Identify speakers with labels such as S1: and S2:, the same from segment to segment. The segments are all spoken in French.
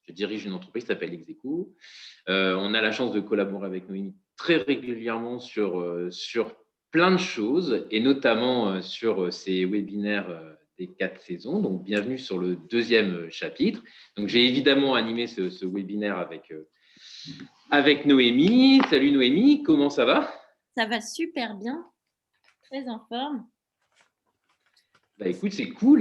S1: je dirige une entreprise qui s'appelle Execo. On a la chance de collaborer avec Noémie très régulièrement sur plein de choses, et notamment sur ces webinaires des 4 saisons. Donc, bienvenue sur le 2e chapitre. Donc, j'ai évidemment animé ce webinaire avec Noémie. Salut Noémie, comment ça va?
S2: Ça va super bien, très en forme.
S1: Bah écoute, c'est cool.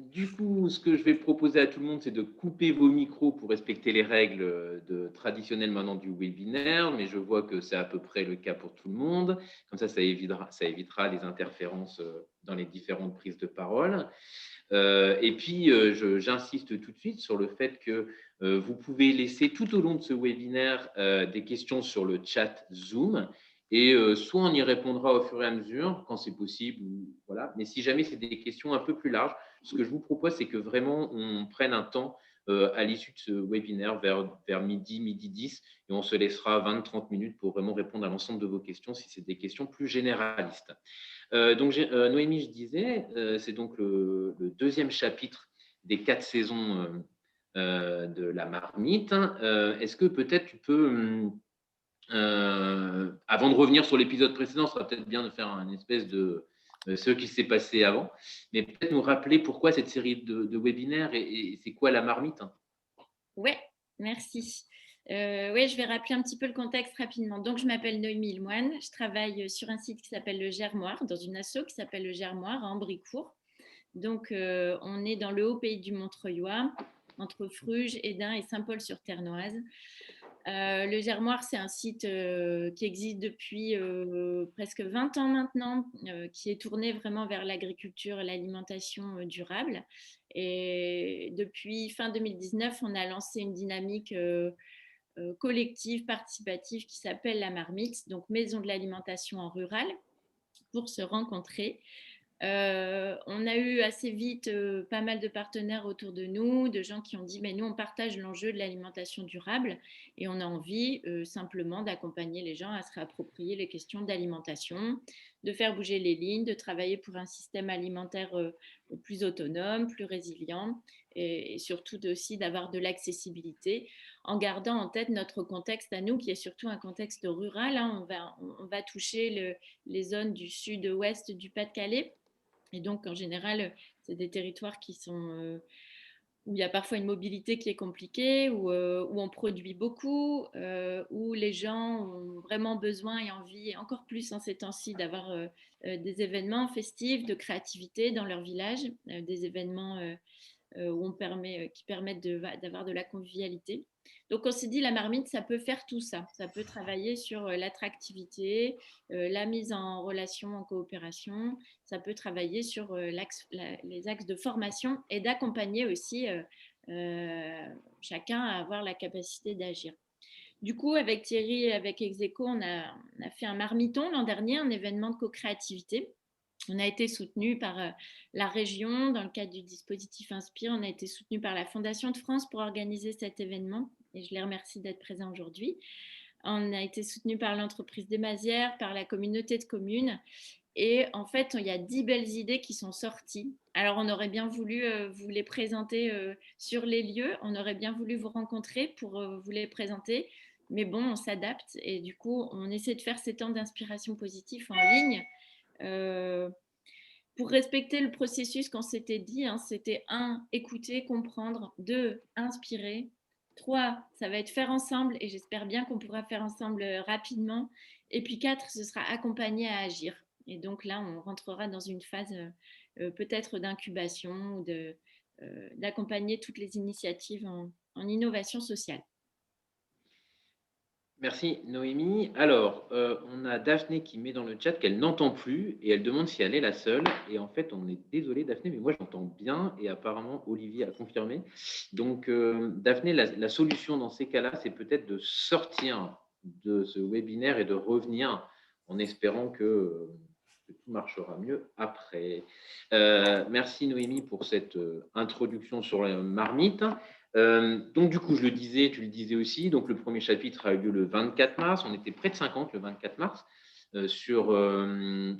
S1: Du coup, ce que je vais proposer à tout le monde, c'est de couper vos micros pour respecter les règles traditionnelles maintenant du webinaire, mais je vois que c'est à peu près le cas pour tout le monde. Comme ça évitera les interférences dans les différentes prises de parole. Et puis, j'insiste tout de suite sur le fait que vous pouvez laisser tout au long de ce webinaire des questions sur le chat Zoom. Et soit on y répondra au fur et à mesure, quand c'est possible, voilà. Mais si jamais c'est des questions un peu plus larges, ce que je vous propose, c'est que vraiment on prenne un temps à l'issue de ce webinaire vers midi 10, et on se laissera 20-30 minutes pour vraiment répondre à l'ensemble de vos questions si c'est des questions plus généralistes. Donc, Noémie, je disais, c'est donc le 2e chapitre des 4 saisons de la marmite. Est-ce que peut-être tu peux, avant de revenir sur l'épisode précédent, ce sera peut-être bien de faire une espèce de ce qui s'est passé avant, mais peut-être nous rappeler pourquoi cette série de webinaires et c'est quoi la marmite?
S2: Ouais, merci. Ouais, je vais rappeler un petit peu le contexte rapidement. Donc, je m'appelle Noémie Lemoine. Je travaille sur un site qui s'appelle Le Germoir, dans une asso qui s'appelle Le Germoir à Ambricourt. Donc, on est dans le haut pays du Montreuilois, entre Fruges, Édin et Saint-Paul-sur-Ternoise. Le Germoir, c'est un site qui existe depuis presque 20 ans maintenant, qui est tourné vraiment vers l'agriculture et l'alimentation durable. Et depuis fin 2019, on a lancé une dynamique collective, participative qui s'appelle la Marmite, donc Maison de l'alimentation en rural, pour se rencontrer. On a eu assez vite pas mal de partenaires autour de nous, de gens qui ont dit mais nous on partage l'enjeu de l'alimentation durable et on a envie simplement d'accompagner les gens à se réapproprier les questions d'alimentation, de faire bouger les lignes, de travailler pour un système alimentaire plus autonome, plus résilient et surtout aussi d'avoir de l'accessibilité en gardant en tête notre contexte à nous qui est surtout un contexte rural. Hein. On va toucher les zones du sud-ouest du Pas-de-Calais. Et donc, en général, c'est des territoires qui sont où il y a parfois une mobilité qui est compliquée, où on produit beaucoup, où les gens ont vraiment besoin et envie, et encore plus en ces temps-ci, d'avoir des événements festifs, de créativité dans leur village, des événements qui permettent d'avoir de la convivialité. Donc on s'est dit la marmite, ça peut faire tout ça. Ça peut travailler sur l'attractivité, la mise en relation, en coopération. Ça peut travailler sur les axes de formation et d'accompagner aussi chacun à avoir la capacité d'agir. Du coup, avec Thierry et avec Execo, on a fait un marmiton l'an dernier, un événement de co-créativité. On a été soutenu par la région dans le cadre du dispositif Inspire. On a été soutenu par la Fondation de France pour organiser cet événement et je les remercie d'être présents aujourd'hui. On a été soutenu par l'entreprise des Mazières, par la communauté de communes. Et en fait, il y a 10 belles idées qui sont sorties. Alors, on aurait bien voulu vous les présenter sur les lieux. On aurait bien voulu vous rencontrer pour vous les présenter. Mais bon, on s'adapte et du coup, on essaie de faire ces temps d'inspiration positive en ligne. Pour respecter le processus qu'on s'était dit, hein, c'était 1, écouter, comprendre, 2, inspirer, 3, ça va être faire ensemble et j'espère bien qu'on pourra faire ensemble rapidement, et puis 4, ce sera accompagner à agir. Et donc là, on rentrera dans une phase peut-être d'incubation ou d'accompagner toutes les initiatives en innovation sociale.
S1: Merci Noémie. Alors, on a Daphné qui met dans le chat qu'elle n'entend plus et elle demande si elle est la seule. Et en fait, on est désolé Daphné, mais moi j'entends bien et apparemment Olivier a confirmé. Donc, Daphné, la solution dans ces cas-là, c'est peut-être de sortir de ce webinaire et de revenir en espérant que tout marchera mieux après. Merci Noémie pour cette introduction sur la marmite. Donc, du coup, je le disais, tu le disais aussi, donc le premier chapitre a eu lieu le 24 mars, on était près de 50 le 24 mars, sur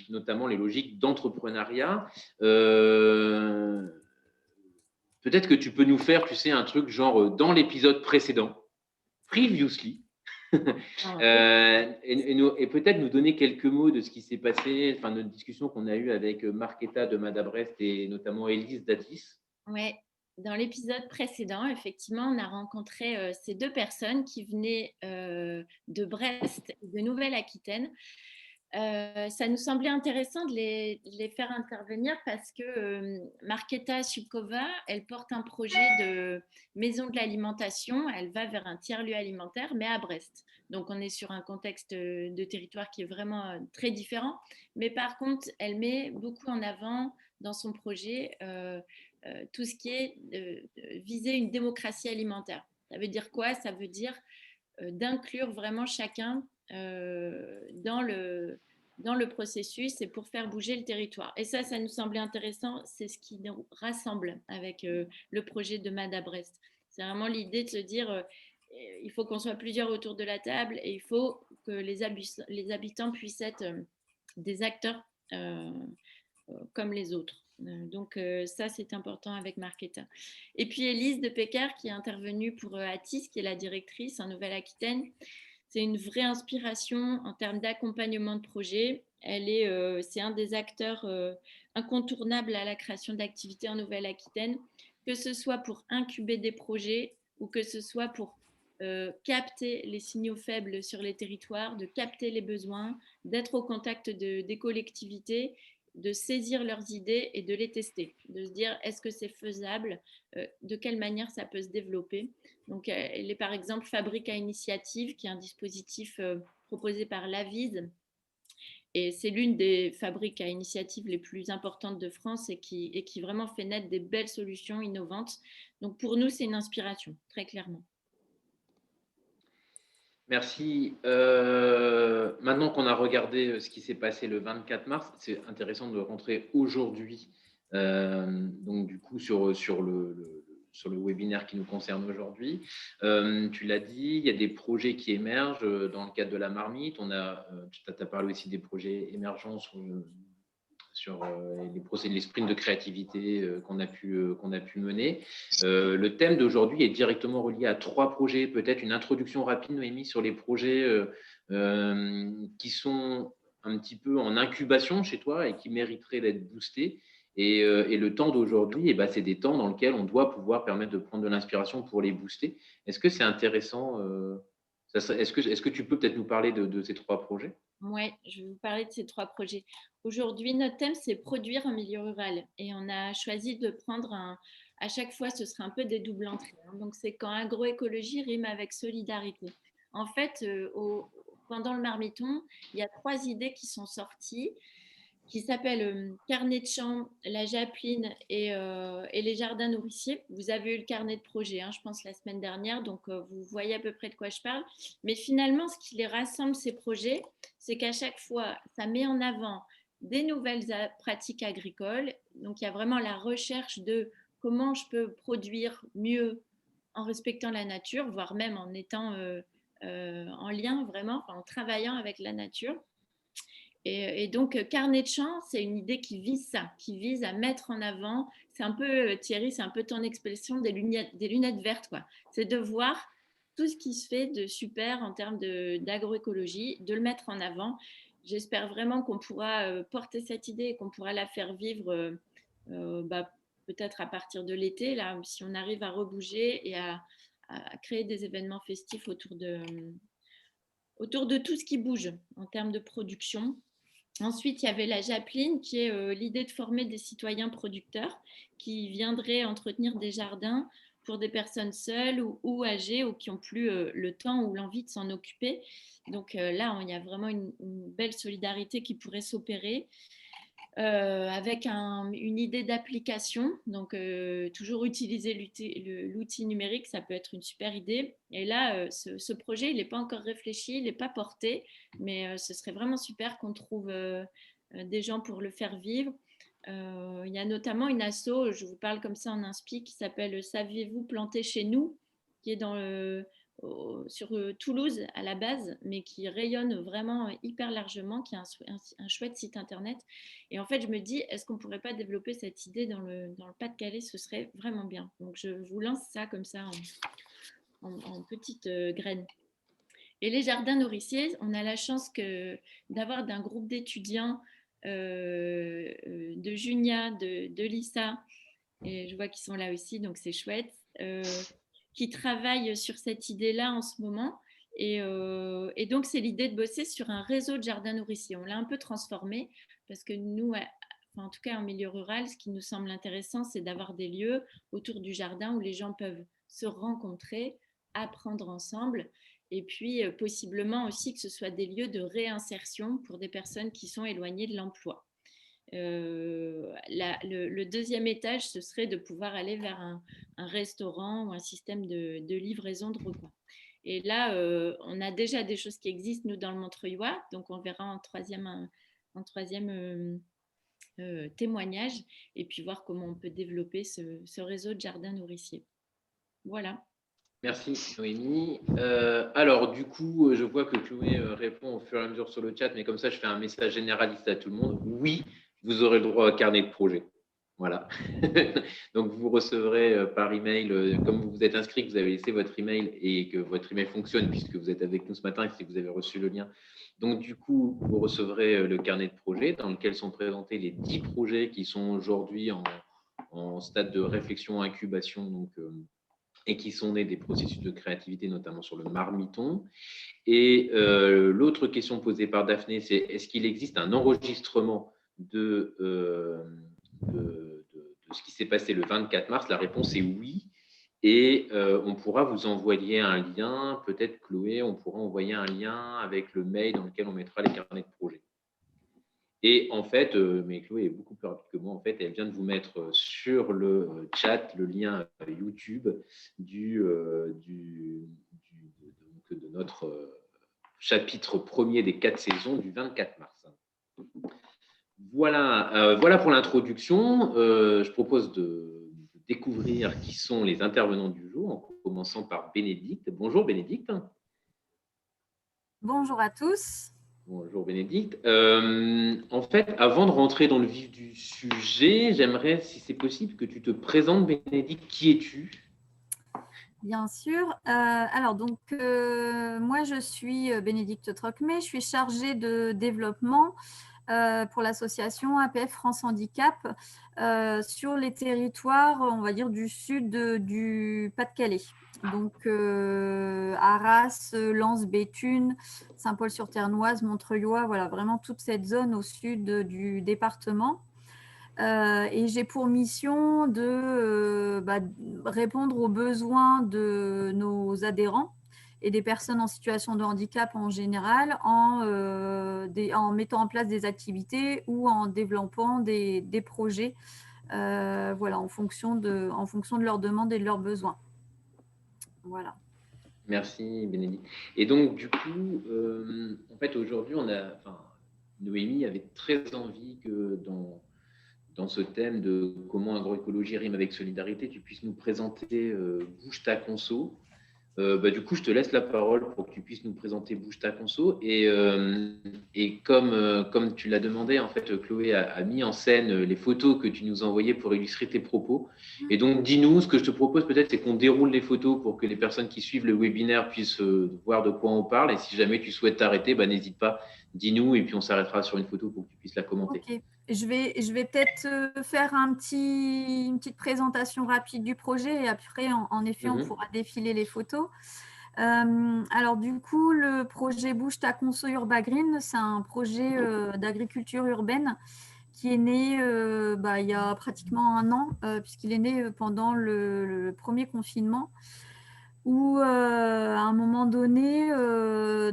S1: notamment les logiques d'entrepreneuriat. peut-être que tu peux nous faire, tu sais, un truc genre dans l'épisode précédent, previously, et peut-être nous donner quelques mots de ce qui s'est passé, enfin, notre discussion qu'on a eue avec Marketa de Madabrest et notamment Élise Datis.
S2: Ouais. Dans l'épisode précédent, effectivement, on a rencontré ces deux personnes qui venaient de Brest et de Nouvelle-Aquitaine. Ça nous semblait intéressant de les faire intervenir parce que Marketa Subkova, elle porte un projet de maison de l'alimentation. Elle va vers un tiers-lieu alimentaire, mais à Brest. Donc, on est sur un contexte de territoire qui est vraiment très différent. Mais par contre, elle met beaucoup en avant dans son projet tout ce qui est viser une démocratie alimentaire. Ça veut dire quoi? Ça veut dire d'inclure vraiment chacun dans le processus et pour faire bouger le territoire. Et ça nous semblait intéressant. C'est ce qui nous rassemble avec le projet de MAD à Brest. C'est vraiment l'idée de se dire il faut qu'on soit plusieurs autour de la table et il faut que les habitants puissent être des acteurs comme les autres. Donc ça, c'est important avec Marketa. Et puis Élise de Péker qui est intervenue pour Atis, qui est la directrice en Nouvelle-Aquitaine. C'est une vraie inspiration en termes d'accompagnement de projet. C'est un des acteurs incontournables à la création d'activités en Nouvelle-Aquitaine, que ce soit pour incuber des projets ou que ce soit pour capter les signaux faibles sur les territoires, de capter les besoins, d'être au contact des collectivités, de saisir leurs idées et de les tester, de se dire est-ce que c'est faisable, de quelle manière ça peut se développer. Donc, elle est par exemple Fabrique à initiative, qui est un dispositif proposé par l'Avise. Et c'est l'une des fabriques à initiative les plus importantes de France et qui vraiment fait naître des belles solutions innovantes. Donc, pour nous, c'est une inspiration, très clairement.
S1: Merci. Maintenant qu'on a regardé ce qui s'est passé le 24 mars, c'est intéressant de rentrer aujourd'hui, donc du coup sur le webinaire qui nous concerne aujourd'hui. Tu l'as dit, il y a des projets qui émergent dans le cadre de la marmite. Tu as parlé aussi des projets émergents sur les sprints de créativité qu'on a pu mener. Le thème d'aujourd'hui est directement relié à 3 projets. Peut-être une introduction rapide, Noémie, sur les projets qui sont un petit peu en incubation chez toi et qui mériteraient d'être boostés. Et le temps d'aujourd'hui, c'est des temps dans lesquels on doit pouvoir permettre de prendre de l'inspiration pour les booster. Est-ce que c'est intéressant est-ce que tu peux peut-être nous parler de ces 3 projets?
S2: Oui, je vais vous parler de ces 3 projets. Aujourd'hui, notre thème, c'est produire en milieu rural. Et on a choisi de prendre à chaque fois, ce sera un peu des doubles entrées. Donc, c'est quand agroécologie rime avec solidarité. En fait, pendant le marmiton, il y a 3 idées qui sont sorties qui s'appelle Carnet de chant, la Japeline et les jardins nourriciers. Vous avez eu le carnet de projet, je pense, la semaine dernière, donc vous voyez à peu près de quoi je parle. Mais finalement, ce qui les rassemble, ces projets, c'est qu'à chaque fois, ça met en avant des nouvelles pratiques agricoles. Donc, il y a vraiment la recherche de comment je peux produire mieux en respectant la nature, voire même en étant en lien vraiment, en travaillant avec la nature. Et donc, carnet de chant, c'est une idée qui vise ça, qui vise à mettre en avant. C'est un peu, Thierry, c'est un peu ton expression des lunettes vertes, quoi. C'est de voir tout ce qui se fait de super en termes d'agroécologie, de le mettre en avant. J'espère vraiment qu'on pourra porter cette idée et qu'on pourra la faire vivre peut-être à partir de l'été, là, si on arrive à rebouger et à créer des événements festifs autour de tout ce qui bouge en termes de production. Ensuite, il y avait la Japeline, qui est l'idée de former des citoyens producteurs qui viendraient entretenir des jardins pour des personnes seules ou âgées ou qui n'ont plus le temps ou l'envie de s'en occuper. Donc là, il y a vraiment une belle solidarité qui pourrait s'opérer. Avec une idée d'application. Donc, toujours utiliser l'outil numérique, ça peut être une super idée. Et là, ce projet, il n'est pas encore réfléchi, il n'est pas porté, mais ce serait vraiment super qu'on trouve des gens pour le faire vivre. Il y a notamment une asso, je vous parle comme ça en inspi, qui s'appelle Saviez-vous planter chez nous, qui est sur Toulouse à la base, mais qui rayonne vraiment hyper largement, qui a un chouette site internet. Et en fait, je me dis, est-ce qu'on ne pourrait pas développer cette idée dans le Pas-de-Calais? Ce serait vraiment bien. Donc, je vous lance ça comme ça en petite graine. Et les jardins nourriciers, on a la chance d'avoir d'un groupe d'étudiants de Junia, de Lisa, et je vois qu'ils sont là aussi, donc c'est chouette, qui travaillent sur cette idée-là en ce moment. Et donc, c'est l'idée de bosser sur un réseau de jardins nourriciers. On l'a un peu transformé parce que nous, en tout cas en milieu rural, ce qui nous semble intéressant, c'est d'avoir des lieux autour du jardin où les gens peuvent se rencontrer, apprendre ensemble, et puis possiblement aussi que ce soit des lieux de réinsertion pour des personnes qui sont éloignées de l'emploi. Le deuxième étage, ce serait de pouvoir aller vers un restaurant ou un système de livraison de repas. Et là, on a déjà des choses qui existent, nous, dans le Montreuilois, donc on verra en troisième témoignage, et puis voir comment on peut développer ce réseau de jardins nourriciers. Voilà.
S1: Merci Noémie. Alors du coup, je vois que Chloé répond au fur et à mesure sur le chat, mais comme ça, je fais un message généraliste à tout le monde. Oui, vous aurez le droit à un carnet de projet. Voilà. Donc, vous recevrez par email, comme vous vous êtes inscrit, que vous avez laissé votre email et que votre email fonctionne puisque vous êtes avec nous ce matin et que vous avez reçu le lien. Donc, du coup, vous recevrez le carnet de projet dans lequel sont présentés les 10 projets qui sont aujourd'hui en stade de réflexion, incubation, donc, et qui sont nés des processus de créativité, notamment sur le marmiton. Et l'autre question posée par Daphné, c'est est-ce qu'il existe un enregistrement de ce qui s'est passé le 24 mars? La réponse est oui. Et on pourra vous envoyer un lien, peut-être Chloé, on pourra envoyer un lien avec le mail dans lequel on mettra les carnets de projet. Et en fait, mais Chloé est beaucoup plus rapide que moi, en fait, elle vient de vous mettre sur le chat le lien YouTube de notre chapitre premier des 4 saisons du 24 mars. Voilà, voilà pour l'introduction. Je propose de découvrir qui sont les intervenants du jour, en commençant par Bénédicte. Bonjour Bénédicte.
S3: Bonjour à tous.
S1: Bonjour Bénédicte. En fait, avant de rentrer dans le vif du sujet, j'aimerais, si c'est possible, que tu te présentes, Bénédicte. Qui es-tu?
S3: Bien sûr. Alors, donc, moi, je suis Bénédicte Trocmé. Je suis chargée de développement pour l'association APF France Handicap sur les territoires, on va dire, du sud du Pas-de-Calais. Donc, Arras, Lens, Béthune, Saint-Paul-sur-Ternoise, Montreuilois, voilà, vraiment toute cette zone au sud du département. Et j'ai pour mission de répondre aux besoins de nos adhérents et des personnes en situation de handicap en général en mettant en place des activités ou en développant des projets voilà, en fonction de leurs demandes et de leurs besoins. Voilà.
S1: Merci Bénédicte. Et donc, du coup, en fait, aujourd'hui, Noémie avait très envie que dans ce thème de comment agroécologie rime avec solidarité, tu puisses nous présenter Bouge ta conso. Du coup, je te laisse la parole pour que tu puisses nous présenter Bouge ta conso. Et comme tu l'as demandé, en fait, Chloé a mis en scène les photos que tu nous as envoyées pour illustrer tes propos. Et donc, dis-nous, ce que je te propose peut-être, c'est qu'on déroule les photos pour que les personnes qui suivent le webinaire puissent voir de quoi on parle. Et si jamais tu souhaites t'arrêter, n'hésite pas, dis-nous et puis on s'arrêtera sur une photo pour que tu puisses la commenter.
S3: Ok. Je vais peut-être faire une petite présentation rapide du projet et après, en effet, on pourra défiler les photos. Alors du coup, le projet Bouge ta conso Urbagreen, c'est un projet d'agriculture urbaine qui est né il y a pratiquement un an, puisqu'il est né pendant le premier confinement, où à un moment donné,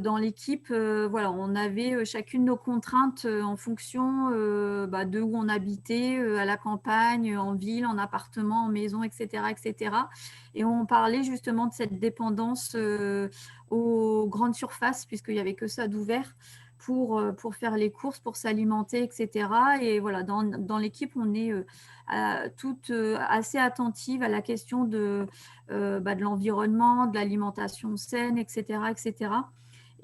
S3: dans l'équipe, voilà, on avait chacune nos contraintes en fonction de où on habitait, à la campagne, en ville, en appartement, en maison, etc., etc. Et on parlait justement de cette dépendance aux grandes surfaces, puisqu'il n'y avait que ça d'ouvert. pour faire les courses, pour s'alimenter, etc. Et voilà, dans l'équipe, on est toutes assez attentives à la question de l'environnement, de l'alimentation saine, etc., etc.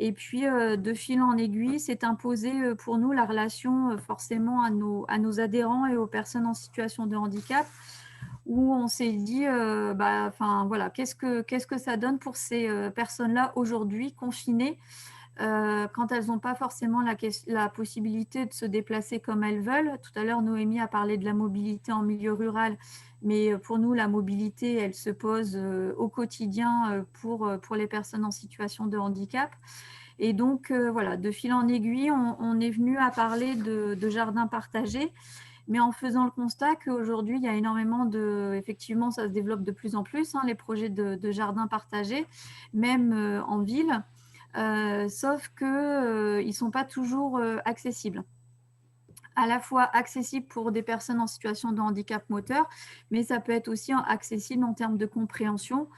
S3: Et puis, de fil en aiguille, s'est imposé pour nous la relation forcément à nos adhérents et aux personnes en situation de handicap, où on s'est dit, voilà, qu'est-ce que ça donne pour ces personnes-là aujourd'hui confinées, quand elles n'ont pas forcément la possibilité de se déplacer comme elles veulent. Tout à l'heure, Noémie a parlé de la mobilité en milieu rural, mais pour nous, la mobilité, elle se pose au quotidien pour les personnes en situation de handicap. Et donc, voilà, de fil en aiguille, on est venu à parler de jardins partagés, mais en faisant le constat qu'aujourd'hui, il y a énormément effectivement, ça se développe de plus en plus, les projets de jardins partagés, même en ville. Sauf qu'ils ne sont pas toujours accessibles. À la fois accessibles pour des personnes en situation de handicap moteur, mais ça peut être aussi accessible en termes de compréhension.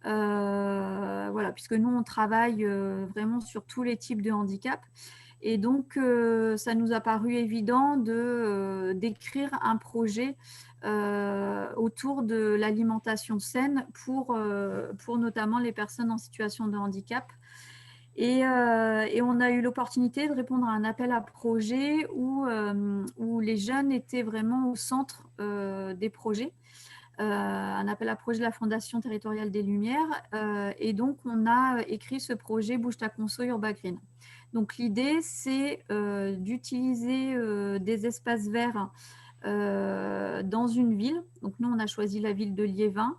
S3: Voilà, puisque nous, on travaille vraiment sur tous les types de handicap. Et donc, ça nous a paru évident d'écrire un projet autour de l'alimentation saine pour notamment les personnes en situation de handicap. Et on a eu l'opportunité de répondre à un appel à projet où les jeunes étaient vraiment au centre des projets. Un appel à projet de la Fondation territoriale des Lumières. Et donc, on a écrit ce projet Bouge ta conso Urbagreen. Donc, l'idée, c'est d'utiliser des espaces verts dans une ville. Donc, nous, on a choisi la ville de Liévin.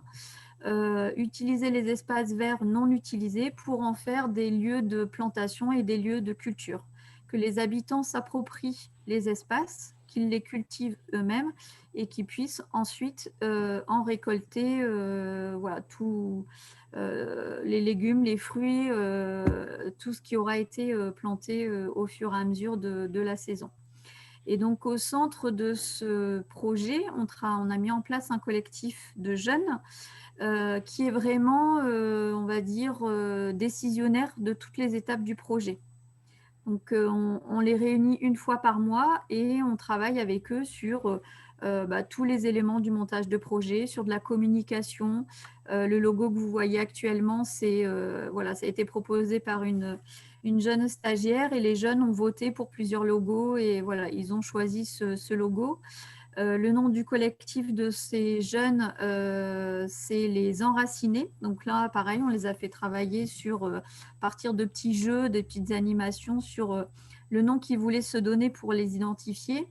S3: Utiliser les espaces verts non utilisés pour en faire des lieux de plantation et des lieux de culture. Que les habitants s'approprient les espaces, qu'ils les cultivent eux-mêmes et qu'ils puissent ensuite en récolter voilà, tous les légumes, les fruits, tout ce qui aura été planté au fur et à mesure de la saison. Et donc, au centre de ce projet, on a mis en place un collectif de jeunes qui est vraiment, on va dire, décisionnaire de toutes les étapes du projet. Donc, on les réunit une fois par mois et on travaille avec eux sur tous les éléments du montage de projet, sur de la communication. Le logo que vous voyez actuellement, voilà, ça a été proposé par une jeune stagiaire et les jeunes ont voté pour plusieurs logos et voilà, ils ont choisi ce logo. Le nom du collectif de ces jeunes, c'est les Enracinés. Donc là, pareil, on les a fait travailler sur partir de petits jeux, des petites animations sur le nom qu'ils voulaient se donner pour les identifier.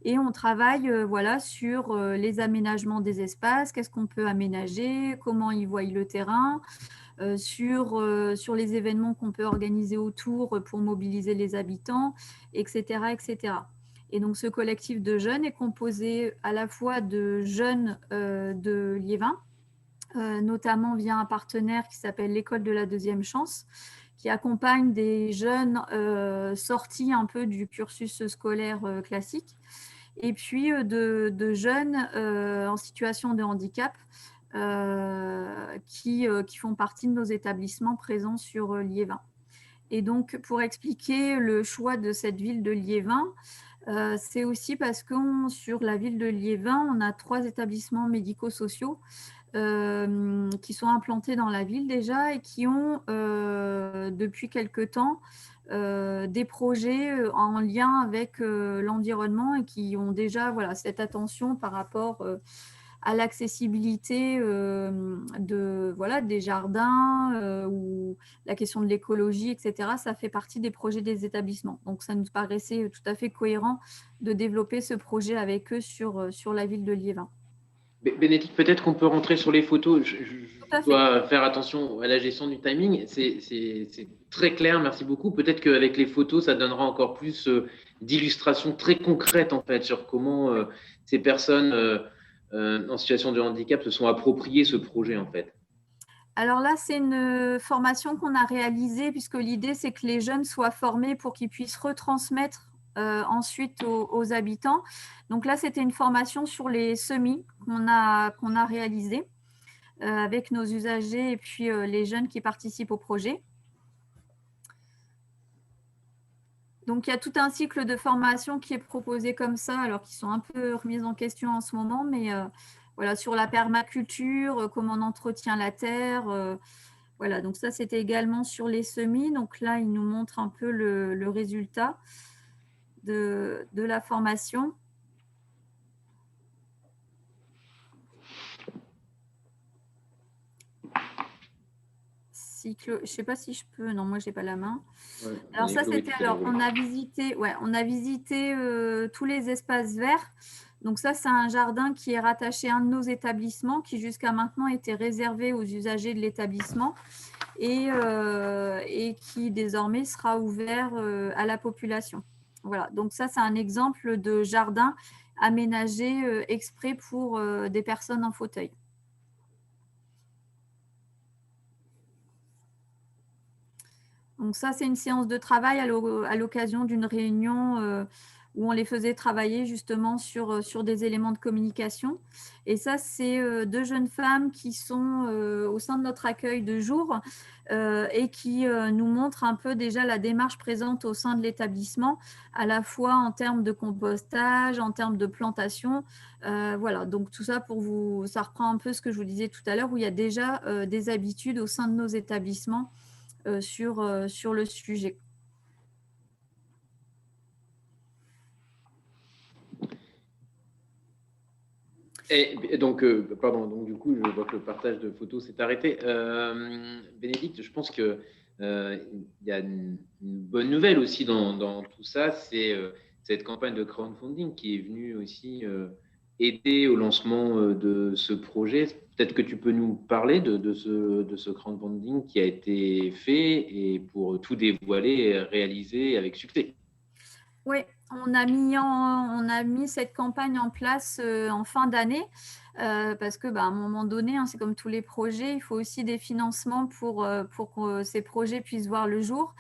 S3: Et on travaille voilà, sur les aménagements des espaces, qu'est-ce qu'on peut aménager, comment ils voient le terrain, sur les événements qu'on peut organiser autour pour mobiliser les habitants, etc., etc. Et donc, ce collectif de jeunes est composé à la fois de jeunes de Liévin, notamment via un partenaire qui s'appelle l'École de la Deuxième Chance, qui accompagne des jeunes sortis un peu du cursus scolaire classique, et puis de jeunes en situation de handicap qui font partie de nos établissements présents sur Liévin. Et donc, pour expliquer le choix de cette ville de Liévin, c'est aussi parce que sur la ville de Liévin, on a 3 établissements médico-sociaux qui sont implantés dans la ville déjà et qui ont depuis quelque temps des projets en lien avec l'environnement et qui ont déjà voilà, cette attention par rapport à l'accessibilité des jardins ou la question de l'écologie, etc. Ça fait partie des projets des établissements. Donc, ça nous paraissait tout à fait cohérent de développer ce projet avec eux sur la ville de Liévin.
S1: Bénédicte, peut-être qu'on peut rentrer sur les photos. Je dois faire attention à la gestion du timing. C'est très clair, merci beaucoup. Peut-être qu'avec les photos, ça donnera encore plus d'illustrations très concrètes en fait, sur comment ces personnes en situation de handicap se sont appropriées ce projet en fait.
S3: Alors là, c'est une formation qu'on a réalisée puisque l'idée, c'est que les jeunes soient formés pour qu'ils puissent retransmettre ensuite aux habitants. Donc là, c'était une formation sur les semis qu'on a réalisée avec nos usagers et puis les jeunes qui participent au projet. Donc, il y a tout un cycle de formation qui est proposé comme ça, alors qu'ils sont un peu remis en question en ce moment, mais voilà, sur la permaculture, comment on entretient la terre. Voilà, donc ça, c'était également sur les semis. Donc là, il nous montre un peu le résultat de la formation. Je ne sais pas si je peux, non, moi, je n'ai pas la main.
S1: Ouais,
S3: Alors ça, c'était, on a visité tous les espaces verts. Donc ça, c'est un jardin qui est rattaché à un de nos établissements qui jusqu'à maintenant était réservé aux usagers de l'établissement et qui désormais sera ouvert à la population. Voilà, donc ça, c'est un exemple de jardin aménagé exprès pour des personnes en fauteuil. Donc ça, c'est une séance de travail à l'occasion d'une réunion où on les faisait travailler justement sur des éléments de communication. Et ça, c'est 2 jeunes femmes qui sont au sein de notre accueil de jour et qui nous montrent un peu déjà la démarche présente au sein de l'établissement, à la fois en termes de compostage, en termes de plantation. Voilà, donc tout ça ça reprend un peu ce que je vous disais tout à l'heure, où il y a déjà des habitudes au sein de nos établissements sur le sujet.
S1: Et donc, pardon, donc du coup, je vois que le partage de photos s'est arrêté. Bénédicte, je pense qu'il y a une bonne nouvelle aussi dans tout ça, c'est cette campagne de crowdfunding qui est venue aussi aider au lancement de ce projet. Peut-être que tu peux nous parler de ce crowdfunding qui a été fait et pour tout dévoiler et réaliser avec succès.
S3: Oui, on a mis cette campagne en place en fin d'année parce que, à un moment donné, c'est comme tous les projets, il faut aussi des financements pour que ces projets puissent voir le jour.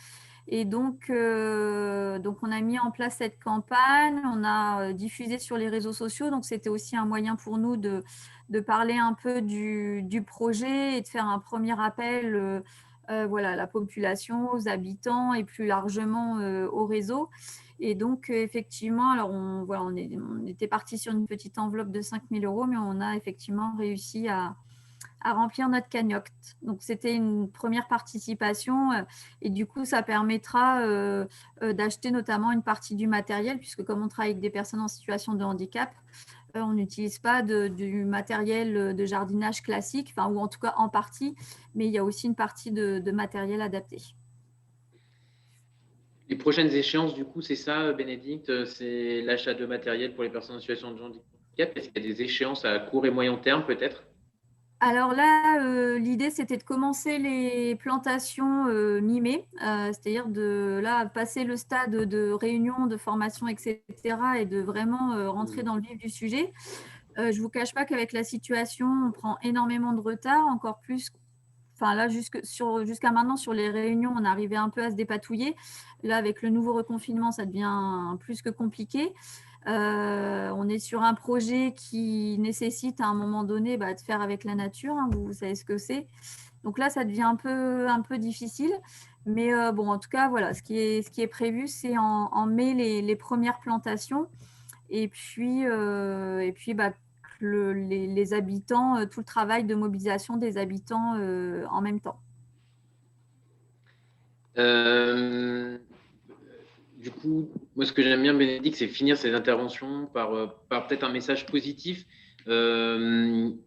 S3: Et donc, on a mis en place cette campagne, on a diffusé sur les réseaux sociaux. Donc, c'était aussi un moyen pour nous de parler un peu du projet et de faire un premier appel voilà, à la population, aux habitants et plus largement au réseau. Et donc, effectivement, alors on était parti sur une petite enveloppe de 5 000 €, mais on a effectivement réussi à remplir notre cagnotte. Donc, c'était une première participation et du coup, ça permettra d'acheter notamment une partie du matériel, puisque comme on travaille avec des personnes en situation de handicap, on n'utilise pas du matériel de jardinage classique, ou en tout cas en partie, mais il y a aussi une partie de matériel adapté.
S1: Les prochaines échéances, du coup, c'est ça, Bénédicte, c'est l'achat de matériel pour les personnes en situation de handicap. Est-ce qu'il y a des échéances à court et moyen terme, peut-être?
S3: Alors là, l'idée, c'était de commencer les plantations mi-mai, c'est-à-dire de là, passer le stade de réunion, de formation, etc. et de vraiment rentrer dans le vif du sujet. Je ne vous cache pas qu'avec la situation, on prend énormément de retard, encore plus. Là, jusqu'à maintenant, sur les réunions, on arrivait un peu à se dépatouiller. Là, avec le nouveau reconfinement, ça devient plus que compliqué. On est sur un projet qui nécessite à un moment donné de faire avec la nature. Vous savez ce que c'est. Donc là, ça devient un peu difficile. Mais bon, en tout cas, voilà, ce qui est prévu, c'est en mai les premières plantations. Et puis les habitants, tout le travail de mobilisation des habitants en même temps.
S1: Du coup, moi, ce que j'aime bien, Bénédicte, c'est finir ces interventions par peut-être un message positif. Honnêtement,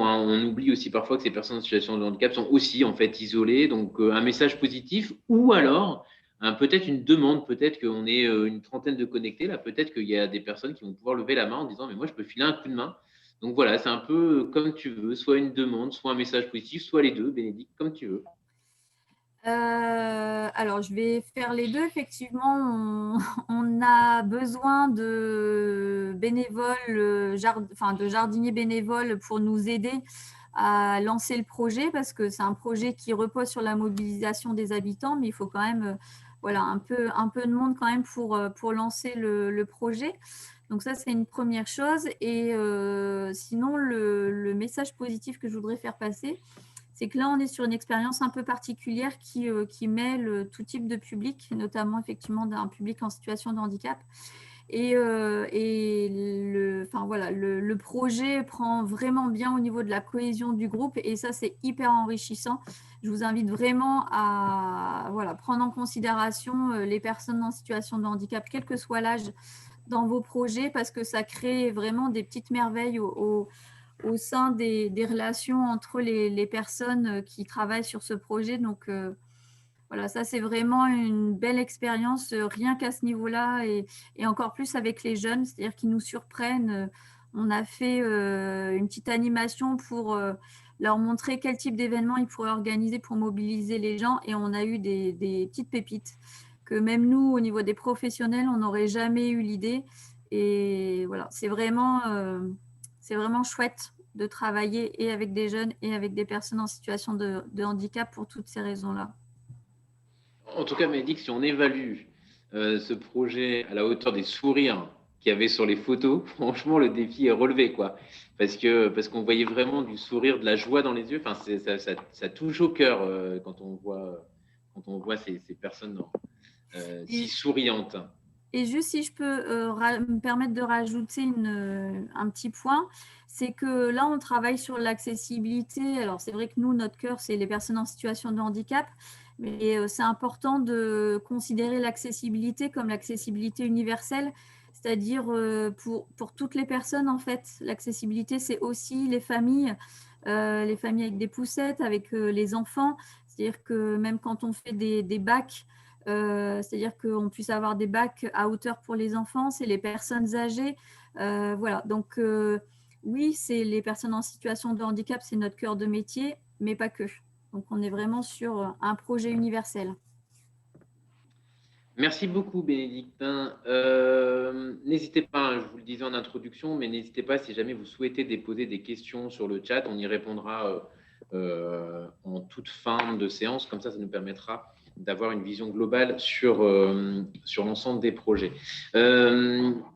S1: on oublie aussi parfois que ces personnes en situation de handicap sont aussi en fait isolées. Donc, un message positif ou alors peut-être une demande, peut-être qu'on est une trentaine de connectés. Là, peut-être qu'il y a des personnes qui vont pouvoir lever la main en disant, mais moi, je peux filer un coup de main. Donc voilà, c'est un peu comme tu veux, soit une demande, soit un message positif, soit les deux, Bénédicte, comme tu veux.
S3: Alors, je vais faire les deux. Effectivement, on a besoin de bénévoles, de jardiniers bénévoles pour nous aider à lancer le projet, parce que c'est un projet qui repose sur la mobilisation des habitants, mais il faut quand même un peu de monde quand même pour lancer le projet. Donc ça, c'est une première chose. Et sinon, le message positif que je voudrais faire passer, c'est que là, on est sur une expérience un peu particulière qui mêle tout type de public, notamment effectivement d'un public en situation de handicap. Et le projet prend vraiment bien au niveau de la cohésion du groupe et ça, c'est hyper enrichissant. Je vous invite vraiment à prendre en considération les personnes en situation de handicap, quel que soit l'âge, dans vos projets parce que ça crée vraiment des petites merveilles au sein des relations entre les personnes qui travaillent sur ce projet. Donc, voilà, ça, c'est vraiment une belle expérience, rien qu'à ce niveau-là, et encore plus avec les jeunes, c'est-à-dire qu'ils nous surprennent. On a fait une petite animation pour leur montrer quel type d'événement ils pourraient organiser pour mobiliser les gens, et on a eu des petites pépites que même nous, au niveau des professionnels, on n'aurait jamais eu l'idée. Et voilà, c'est vraiment chouette de travailler et avec des jeunes et avec des personnes en situation de handicap pour toutes ces raisons-là.
S1: En tout cas, Bénédicte, si on évalue ce projet à la hauteur des sourires qu'il y avait sur les photos, franchement, le défi est relevé, quoi. Parce qu'on voyait vraiment du sourire, de la joie dans les yeux. Enfin, ça touche au cœur quand on voit ces personnes si souriantes.
S3: Et juste si je peux me permettre de rajouter un petit point, c'est que là, on travaille sur l'accessibilité. Alors, c'est vrai que nous, notre cœur, c'est les personnes en situation de handicap, mais c'est important de considérer l'accessibilité comme l'accessibilité universelle, c'est-à-dire pour toutes les personnes, en fait. L'accessibilité, c'est aussi les familles avec des poussettes, avec les enfants. C'est-à-dire que même quand on fait des bacs, c'est-à-dire qu'on puisse avoir des bacs à hauteur pour les enfants, c'est les personnes âgées. Voilà, donc oui, c'est les personnes en situation de handicap, c'est notre cœur de métier, mais pas que. Donc on est vraiment sur un projet universel.
S1: Merci beaucoup, Bénédicte. N'hésitez pas, je vous le disais en introduction, mais n'hésitez pas si jamais vous souhaitez déposer des questions sur le chat, on y répondra en toute fin de séance. Comme ça nous permettra d'avoir une vision globale sur l'ensemble des projets.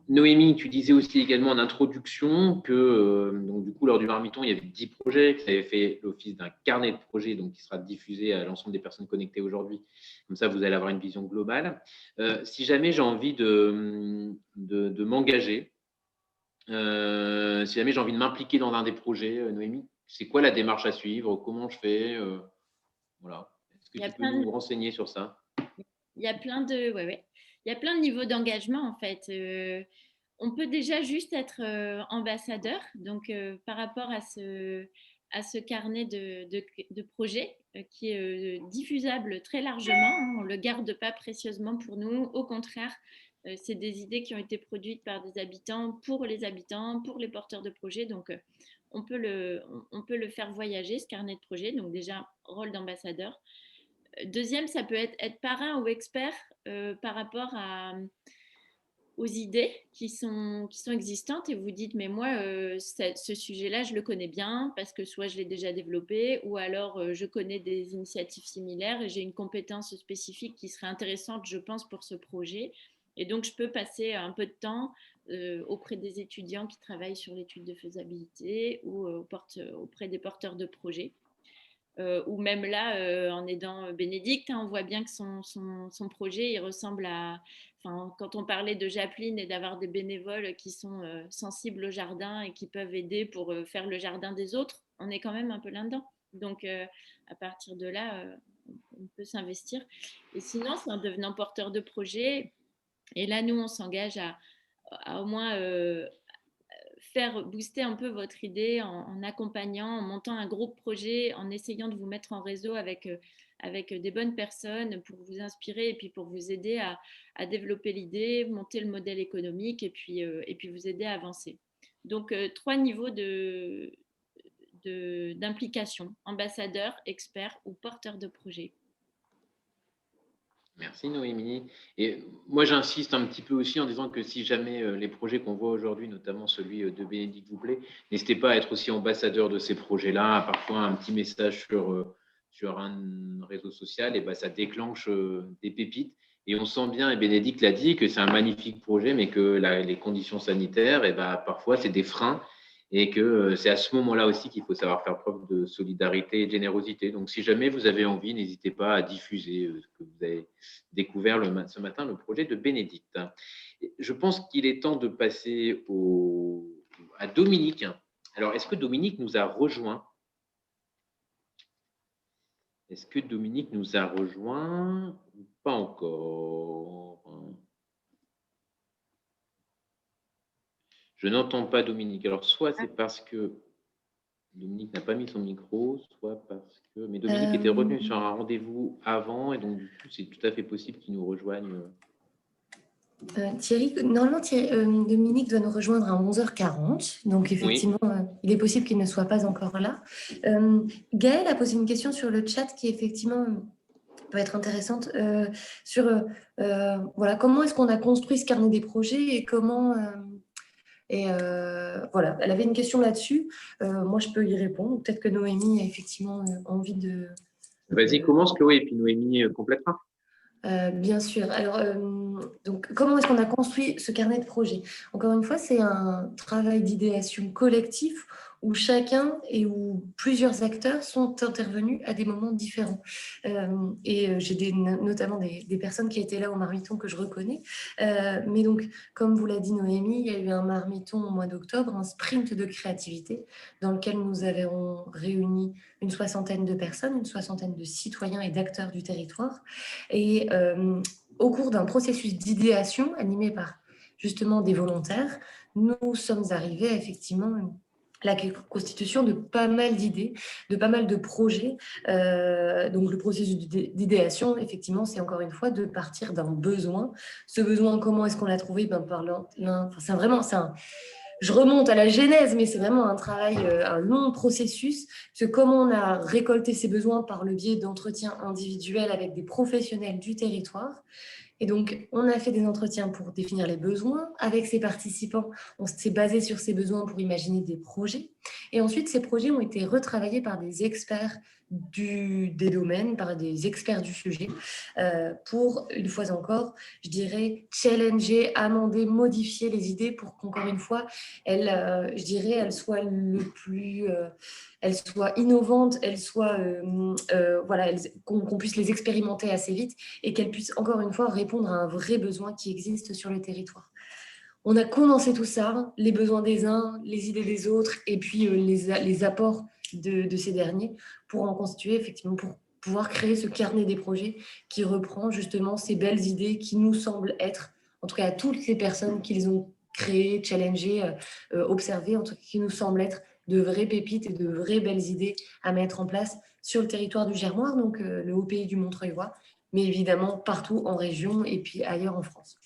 S1: Noémie, tu disais aussi également en introduction que donc, du coup, lors du Marmiton, il y avait 10 projets qui avaient fait l'office d'un carnet de projets donc, qui sera diffusé à l'ensemble des personnes connectées aujourd'hui. Comme ça, vous allez avoir une vision globale. Si jamais j'ai envie de m'engager, si jamais j'ai envie de m'impliquer dans un des projets, Noémie, c'est quoi la démarche à suivre? Comment je fais? Voilà. Est-ce que tu peux nous renseigner sur ça?
S2: Il y a plein de, Il y a plein de niveaux d'engagement en fait. On peut déjà juste être ambassadeur. Donc, par rapport à ce carnet de projets qui est diffusable très largement, on ne le garde pas précieusement pour nous. Au contraire, c'est des idées qui ont été produites par des habitants, pour les porteurs de projets. Donc, on peut le faire voyager, ce carnet de projets. Donc, déjà, rôle d'ambassadeur. Deuxième, ça peut être parrain ou expert par rapport aux idées qui sont existantes et vous dites mais moi ce sujet-là je le connais bien parce que soit je l'ai déjà développé ou alors je connais des initiatives similaires et j'ai une compétence spécifique qui serait intéressante je pense pour ce projet et donc je peux passer un peu de temps auprès des étudiants qui travaillent sur l'étude de faisabilité ou auprès des porteurs de projets. Ou même là, en aidant Bénédicte, on voit bien que son projet, il ressemble à… quand on parlait de Jappeline et d'avoir des bénévoles qui sont sensibles au jardin et qui peuvent aider pour faire le jardin des autres, on est quand même un peu là-dedans. Donc, à partir de là, on peut s'investir. Et sinon, c'est en devenant porteur de projet. Et là, nous, on s'engage à au moins… faire booster un peu votre idée en accompagnant, en montant un groupe projet, en essayant de vous mettre en réseau avec des bonnes personnes pour vous inspirer et puis pour vous aider à développer l'idée, monter le modèle économique et puis vous aider à avancer. Donc, 3 niveaux d'implication, ambassadeur, expert ou porteur de projet.
S1: Merci Noémie. Et moi, j'insiste un petit peu aussi en disant que si jamais les projets qu'on voit aujourd'hui, notamment celui de Bénédicte vous plaît, n'hésitez pas à être aussi ambassadeur de ces projets-là. Parfois, un petit message sur un réseau social, et ça déclenche des pépites. Et on sent bien, et Bénédicte l'a dit, que c'est un magnifique projet, mais que les conditions sanitaires, parfois, c'est des freins. et que c'est à ce moment-là aussi qu'il faut savoir faire preuve de solidarité et de générosité. Donc, si jamais vous avez envie, n'hésitez pas à diffuser ce que vous avez découvert ce matin, le projet de Bénédicte. Je pense qu'il est temps de passer à Dominique. Alors, est-ce que Dominique nous a rejoint? Est-ce que Dominique nous a rejoint ou pas encore? Je n'entends pas Dominique. Alors, soit c'est parce que Dominique n'a pas mis son micro, soit parce que… Mais Dominique était retenu sur un rendez-vous avant, et donc du coup, c'est tout à fait possible qu'il nous rejoigne.
S4: Thierry, normalement, Dominique doit nous rejoindre à 11h40. Donc, effectivement, il est possible qu'il ne soit pas encore là. Gaëlle a posé une question sur le chat qui, effectivement, peut être intéressante sur voilà, comment est-ce qu'on a construit ce carnet des projets et comment… voilà, elle avait une question là-dessus. Moi, je peux y répondre. Peut-être que Noémie a effectivement envie de…
S1: Vas-y, commence Chloé, et puis Noémie complétera.
S4: Bien sûr. Alors, donc, comment est-ce qu'on a construit ce carnet de projet? Encore une fois, c'est un travail d'idéation collectif où chacun et où plusieurs acteurs sont intervenus à des moments différents. J'ai notamment des personnes qui étaient là au marmiton que je reconnais. Mais donc, comme vous l'a dit Noémie, il y a eu un marmiton au mois d'octobre, un sprint de créativité dans lequel nous avons réuni une soixantaine de personnes, une soixantaine de citoyens et d'acteurs du territoire. Et au cours d'un processus d'idéation animé par justement des volontaires, nous sommes arrivés à effectivement la constitution de pas mal d'idées, de pas mal de projets. Donc le processus d'idéation, effectivement, c'est encore une fois de partir d'un besoin. Ce besoin, comment est-ce qu'on l'a trouvé? Je remonte à la genèse, mais c'est vraiment un travail, un long processus. Parce que comment on a récolté ces besoins par le biais d'entretiens individuels avec des professionnels du territoire. Et donc, on a fait des entretiens pour définir les besoins. Avec ces participants, on s'est basé sur ces besoins pour imaginer des projets. Et ensuite, ces projets ont été retravaillés par des experts des domaines, par des experts du sujet, pour, une fois encore, je dirais, challenger, amender, modifier les idées pour qu'encore une fois, elles soient elles soient innovantes, elles soient, voilà, qu'on puisse les expérimenter assez vite et qu'elles puissent encore une fois répondre à un vrai besoin qui existe sur le territoire. On a condensé tout ça, les besoins des uns, les idées des autres et puis les apports de ces derniers pour en constituer effectivement, pour pouvoir créer ce carnet des projets qui reprend justement ces belles idées qui nous semblent être, en tout cas à toutes les personnes qui les ont créées, challengées, observées, en tout cas qui nous semblent être de vraies pépites et de vraies belles idées à mettre en place sur le territoire du Germoire, donc le haut pays du Montreuilois, mais évidemment partout en région et puis ailleurs en France.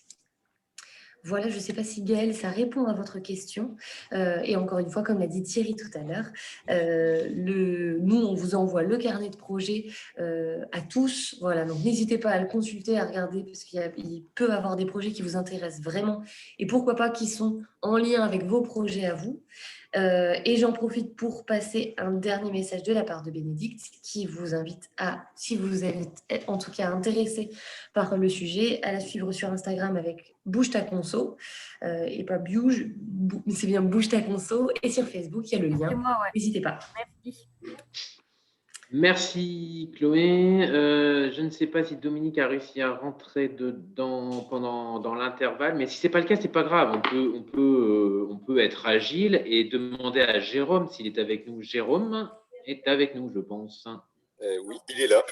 S4: Voilà, je ne sais pas si Gaëlle, ça répond à votre question. Et encore une fois, comme l'a dit Thierry tout à l'heure, nous, on vous envoie le carnet de projet à tous. Voilà, donc n'hésitez pas à le consulter, à regarder, parce qu'il peut y avoir des projets qui vous intéressent vraiment et pourquoi pas qui sont en lien avec vos projets à vous. Et j'en profite pour passer un dernier message de la part de Bénédicte qui vous invite à, si vous êtes en tout cas intéressé par le sujet, à la suivre sur Instagram avec Bouge ta conso et pas Biouge, mais c'est bien Bouge ta conso, et sur Facebook il y a le lien. N'hésitez pas.
S3: Merci.
S1: Merci Chloé. Je ne sais pas si Dominique a réussi à rentrer dedans dans l'intervalle, mais si ce n'est pas le cas, ce n'est pas grave. On peut être agile et demander à Jérôme s'il est avec nous. Jérôme est avec nous, je pense.
S5: Oui, il est là.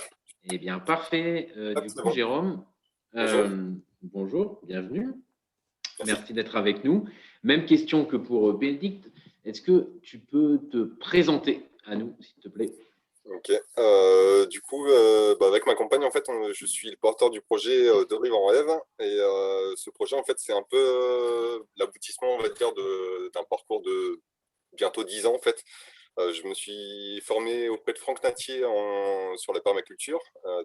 S1: Eh bien, parfait. Du coup, Jérôme, bonjour, bienvenue. Merci d'être avec nous. Même question que pour Bénédicte. Est-ce que tu peux te présenter à nous, s'il te plaît?
S5: Ok. Du coup, avec ma compagne, en fait, je suis le porteur du projet de Rive en Rêve. Et ce projet, en fait, c'est un peu l'aboutissement, on va dire, d'un parcours de bientôt 10 ans, en fait. Je me suis formé auprès de Franck Natier sur la permaculture.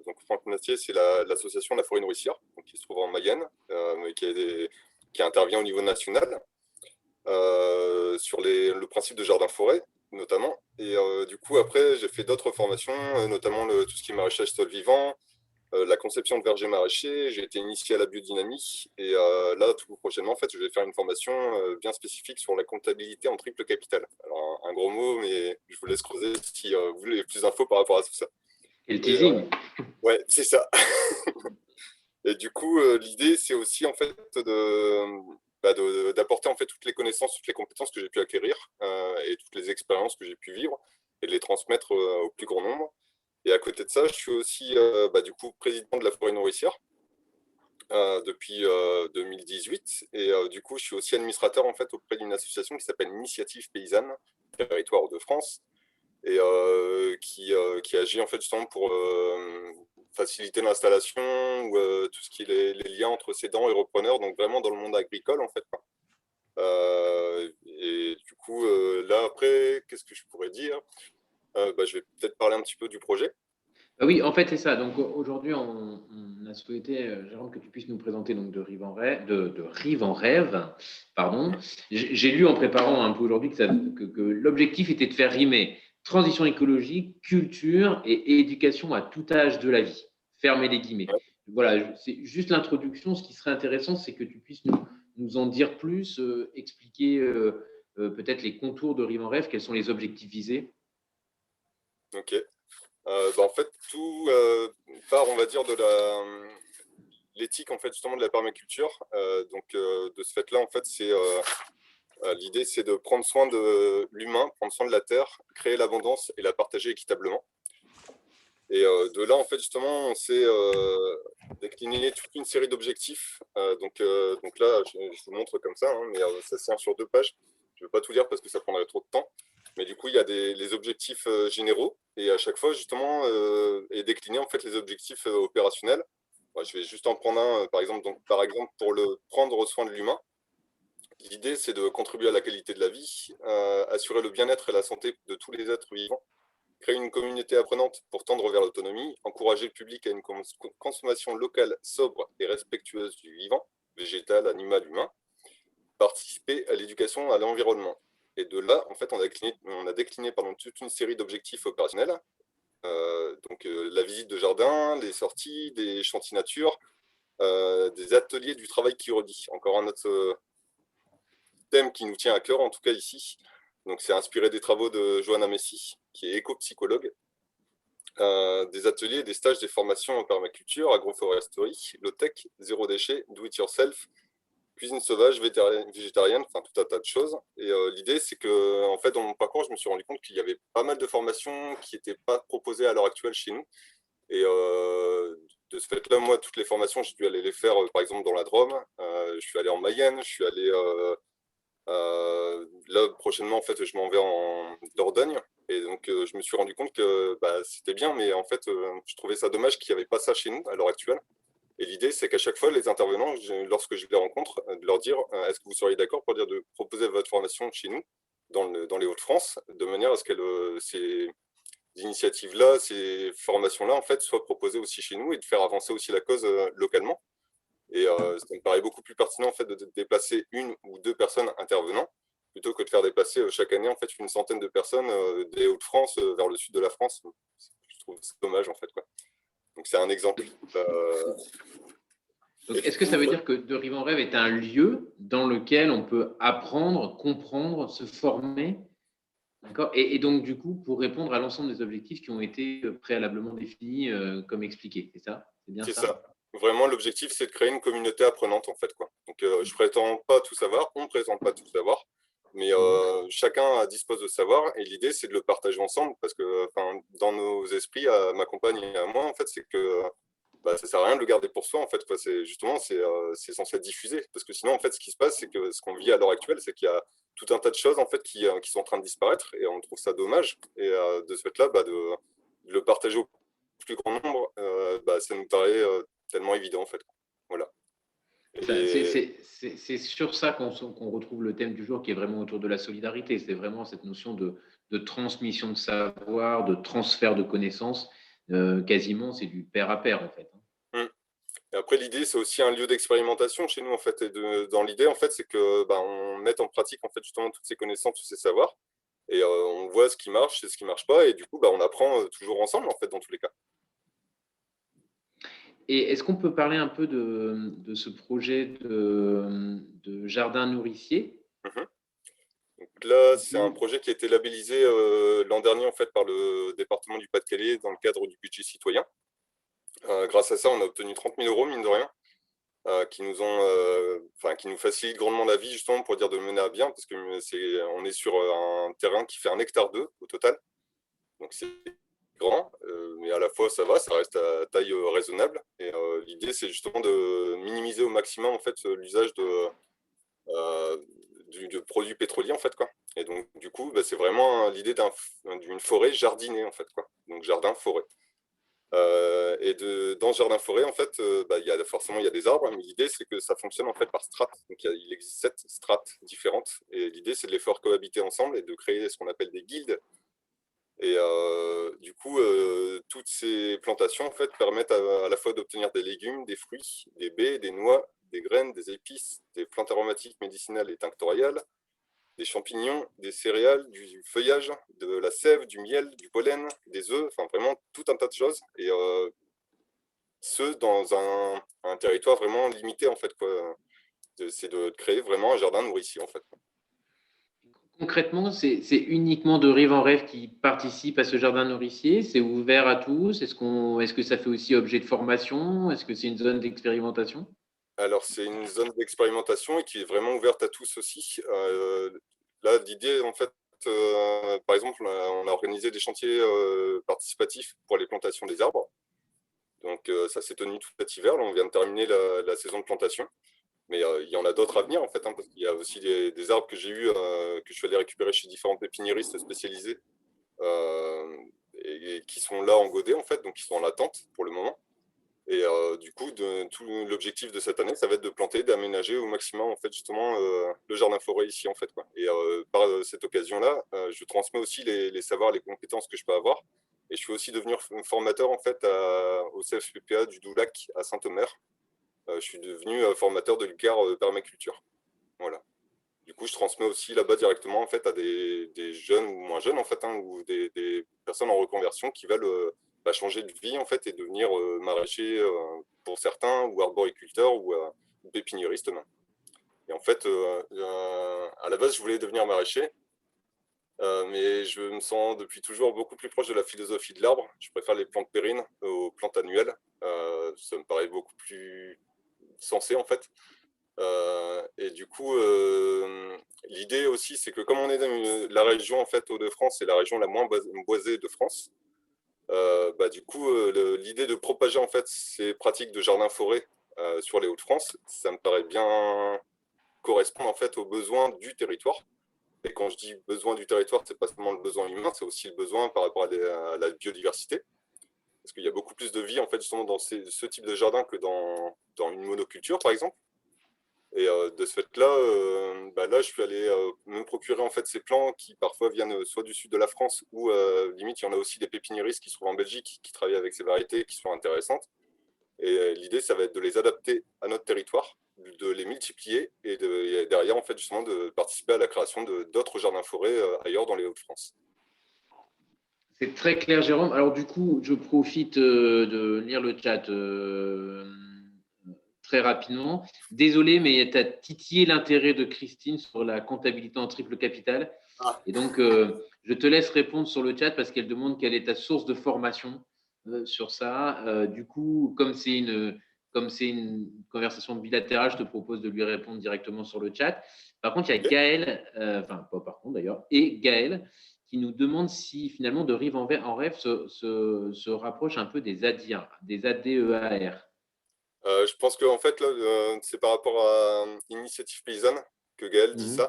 S5: Donc, Franck Natier, c'est l'association de la forêt nourricière, qui se trouve en Mayenne, mais qui intervient au niveau national sur le principe de jardin-forêt, notamment. Et du coup, après, j'ai fait d'autres formations, notamment tout ce qui est maraîchage sol vivant, la conception de vergers maraîchers, j'ai été initié à la biodynamie et là, tout prochainement, en fait, je vais faire une formation bien spécifique sur la comptabilité en triple capital. Alors, un gros mot, mais je vous laisse creuser si vous voulez plus d'infos par rapport à tout ça.
S1: Et le teasing.
S5: Ouais, c'est ça. Et du coup, l'idée, c'est aussi en fait d'apporter en fait toutes les connaissances, toutes les compétences que j'ai pu acquérir et toutes les expériences que j'ai pu vivre et de les transmettre au plus grand nombre. Et à côté de ça, je suis aussi du coup président de la forêt nourricière depuis 2018 et du coup, je suis aussi administrateur en fait auprès d'une association qui s'appelle Initiative Paysanne, Territoire de France, et qui agit en fait justement pour faciliter l'installation ou tout ce qui est les liens entre cédants et repreneurs, donc vraiment dans le monde agricole en fait. Et du coup, là après, qu'est-ce que je pourrais dire? Je vais peut-être parler un petit peu du projet.
S1: Oui, en fait, c'est ça. Donc aujourd'hui, on a souhaité, Jérôme, que tu puisses nous présenter donc de Rive en Rêve, de Rive en Rêve, pardon. J'ai lu en préparant un peu aujourd'hui que l'objectif était de faire rimer transition écologique, culture et éducation à tout âge de la vie. Fermez les guillemets. Voilà, c'est juste l'introduction. Ce qui serait intéressant, c'est que tu puisses nous en dire plus, expliquer peut-être les contours de Rive en Rêve, quels sont les objectifs visés.
S5: Ok. En fait, tout part, on va dire, de l'éthique en fait justement de la permaculture. De ce fait-là, en fait, l'idée, c'est de prendre soin de l'humain, prendre soin de la terre, créer l'abondance et la partager équitablement. Et de là, en fait, justement, on s'est décliné toute une série d'objectifs. Donc là, je vous montre comme ça, hein, mais ça se tient sur 2 pages. Je ne vais pas tout lire parce que ça prendrait trop de temps. Mais du coup, il y a les objectifs généraux et à chaque fois, justement, est décliné en fait les objectifs opérationnels. Moi, je vais juste en prendre un, par exemple, pour le prendre soin de l'humain. L'idée, c'est de contribuer à la qualité de la vie, assurer le bien-être et la santé de tous les êtres vivants, créer une communauté apprenante pour tendre vers l'autonomie, encourager le public à une consommation locale sobre et respectueuse du vivant, végétal, animal, humain, participer à l'éducation à l'environnement. Et de là, en fait, on a décliné toute une série d'objectifs opérationnels. La visite de jardin, les sorties, des chantiers nature, des ateliers du travail qui redit. Encore un autre thème qui nous tient à cœur, en tout cas ici. Donc, c'est inspiré des travaux de Johanna Messi, qui est éco-psychologue. Des ateliers, des stages, des formations en permaculture, agroforesterie, low-tech, zéro déchet, do-it-yourself, cuisine sauvage, végétarienne, enfin tout un tas de choses. Et l'idée, c'est que en fait, dans mon parcours, je me suis rendu compte qu'il y avait pas mal de formations qui n'étaient pas proposées à l'heure actuelle chez nous. Et de ce fait-là, moi, toutes les formations, j'ai dû aller les faire, par exemple, dans la Drôme. Je suis allé en Mayenne, je suis allé là, prochainement, en fait, je m'en vais en Dordogne. Et donc, je me suis rendu compte que c'était bien, mais en fait, je trouvais ça dommage qu'il n'y avait pas ça chez nous à l'heure actuelle. Et l'idée, c'est qu'à chaque fois, les intervenants, lorsque je les rencontre, de leur dire est-ce que vous seriez d'accord pour dire de proposer votre formation chez nous, dans les Hauts-de-France, de manière à ce que ces initiatives-là, ces formations-là, en fait, soient proposées aussi chez nous et de faire avancer aussi la cause localement. Et ça me paraît beaucoup plus pertinent en fait, de déplacer 1 ou 2 personnes intervenant plutôt que de faire déplacer chaque année en fait, une centaine de personnes des Hauts-de-France vers le sud de la France. Je trouve ça dommage en fait, quoi. Donc c'est un exemple.
S1: Est-ce que ça veut dire que De Rive en Rêve est un lieu dans lequel on peut apprendre, comprendre, se former, d'accord, et donc du coup pour répondre à l'ensemble des objectifs qui ont été préalablement définis comme expliqué, c'est ça? C'est bien
S5: C'est
S1: ça?
S5: ça. Vraiment, l'objectif, c'est de créer une communauté apprenante, en fait, quoi. Donc, je prétends pas tout savoir, on ne prétend pas tout savoir, mais chacun dispose de savoir, et l'idée, c'est de le partager ensemble, parce que dans nos esprits, à ma compagne et à moi, en fait, c'est que ça sert à rien de le garder pour soi, en fait, quoi. C'est censé être diffusé, parce que sinon, en fait, ce qui se passe, c'est que ce qu'on vit à l'heure actuelle, c'est qu'il y a tout un tas de choses, en fait, qui sont en train de disparaître, et on trouve ça dommage, et de ce fait-là, de le partager au plus grand nombre, ça nous paraît tellement évident en fait. Voilà.
S1: C'est sur ça qu'on retrouve le thème du jour qui est vraiment autour de la solidarité. C'est vraiment cette notion de transmission de savoir, de transfert de connaissances. Quasiment, c'est du pair à pair en fait.
S5: Et après, l'idée, c'est aussi un lieu d'expérimentation chez nous en fait. Et dans l'idée, en fait, c'est que on mette en pratique en fait justement toutes ces connaissances, tous ces savoirs, et on voit ce qui marche et ce qui marche pas, et du coup, on apprend toujours ensemble en fait dans tous les cas.
S1: Et est-ce qu'on peut parler un peu de ce projet de jardin nourricier?
S5: Mhm. Donc là, c'est un projet qui a été labellisé l'an dernier en fait par le département du Pas-de-Calais dans le cadre du budget citoyen. Grâce à ça, on a obtenu 30 000 euros, mine de rien, qui qui nous facilitent grandement la vie justement pour dire de mener à bien, parce que on est sur un terrain qui fait 1,2 hectare au total, donc c'est grand, mais à la fois ça va, ça reste à taille raisonnable. Et l'idée, c'est justement de minimiser au maximum en fait l'usage euh, de produits pétroliers en fait quoi. Et donc du coup, c'est vraiment l'idée d'une forêt jardinée en fait quoi. Donc jardin-forêt. Dans ce jardin-forêt, en fait, forcément, il y a des arbres, mais l'idée, c'est que ça fonctionne en fait par strates. Donc, il existe 7 strates différentes. Et l'idée, c'est de les faire cohabiter ensemble et de créer ce qu'on appelle des guildes. Et du coup, toutes ces plantations, en fait, permettent à la fois d'obtenir des légumes, des fruits, des baies, des noix, des graines, des épices, des plantes aromatiques, médicinales et tinctoriales, des champignons, des céréales, du feuillage, de la sève, du miel, du pollen, des œufs, enfin vraiment tout un tas de choses. Et ce, dans un territoire vraiment limité, en fait, quoi. C'est de créer vraiment un jardin nourricier, en fait.
S1: Concrètement, c'est uniquement de Rive en Rêve qui participe à ce jardin nourricier? C'est ouvert à tous? Est-ce que ça fait aussi objet de formation? Est-ce que c'est une zone d'expérimentation?
S5: Alors, c'est une zone d'expérimentation et qui est vraiment ouverte à tous aussi. Là, l'idée, en fait, par exemple, on a organisé des chantiers participatifs pour les plantations des arbres. Donc, ça s'est tenu tout cet hiver. Là, on vient de terminer la saison de plantation. Mais il y en a d'autres à venir, en fait, hein, parce qu'il y a aussi des arbres que j'ai eu, que je suis allé récupérer chez différents pépiniéristes spécialisés et qui sont là en godet, en fait, donc ils sont en attente pour le moment. Et du coup, tout l'objectif de cette année, ça va être de planter, d'aménager au maximum, en fait, justement, le jardin-forêt ici, en fait, quoi. Et par cette occasion-là, je transmets aussi les savoirs, les compétences que je peux avoir. Et je suis aussi devenir formateur, en fait, au CFPPA du Doulac à Saint-Omer. Je suis devenu formateur de l'ICAR permaculture. Voilà. Du coup, je transmets aussi là-bas directement en fait à des jeunes ou moins jeunes en fait, hein, ou des personnes en reconversion qui veulent changer de vie en fait et devenir maraîcher pour certains ou arboriculteurs ou pépiniéristes même. Et en fait, à la base, je voulais devenir maraîcher, mais je me sens depuis toujours beaucoup plus proche de la philosophie de l'arbre. Je préfère les plantes pérines aux plantes annuelles. Ça me paraît beaucoup plus sensé en fait. Et du coup, l'idée aussi, c'est que comme on est dans la région en fait Hauts-de-France, c'est la région la moins boisée de France. Du coup, l'idée de propager en fait ces pratiques de jardin-forêt sur les Hauts-de-France, ça me paraît bien correspondre en fait aux besoins du territoire. Et quand je dis besoin du territoire, c'est pas seulement le besoin humain, c'est aussi le besoin par rapport à la biodiversité. Parce qu'il y a beaucoup plus de vie en fait justement dans ce type de jardin que dans une monoculture par exemple. Et de ce fait-là, là, je suis allé me procurer en fait ces plants qui parfois viennent soit du sud de la France ou limite il y en a aussi des pépiniéristes qui se trouvent en Belgique qui travaillent avec ces variétés qui sont intéressantes. Et l'idée, ça va être de les adapter à notre territoire, de les multiplier et derrière en fait justement de participer à la création d'autres jardins-forêts ailleurs dans les Hauts-de-France.
S1: C'est très clair, Jérôme. Alors du coup, je profite de lire le chat très rapidement. Désolé, mais tu as titillé l'intérêt de Christine sur la comptabilité en triple capital. Ah. Et donc, je te laisse répondre sur le chat parce qu'elle demande quelle est ta source de formation sur ça. Du coup, comme c'est une conversation bilatérale, je te propose de lui répondre directement sur le chat. Par contre, il y a Gaël, enfin, pas par contre d'ailleurs, et Gaël qui nous demande si finalement de Rive en Rêve se rapproche un peu des ADEAR, des ADEAR.
S5: Je pense que en fait, là, c'est par rapport à Initiative Paysanne que Gaël dit ça.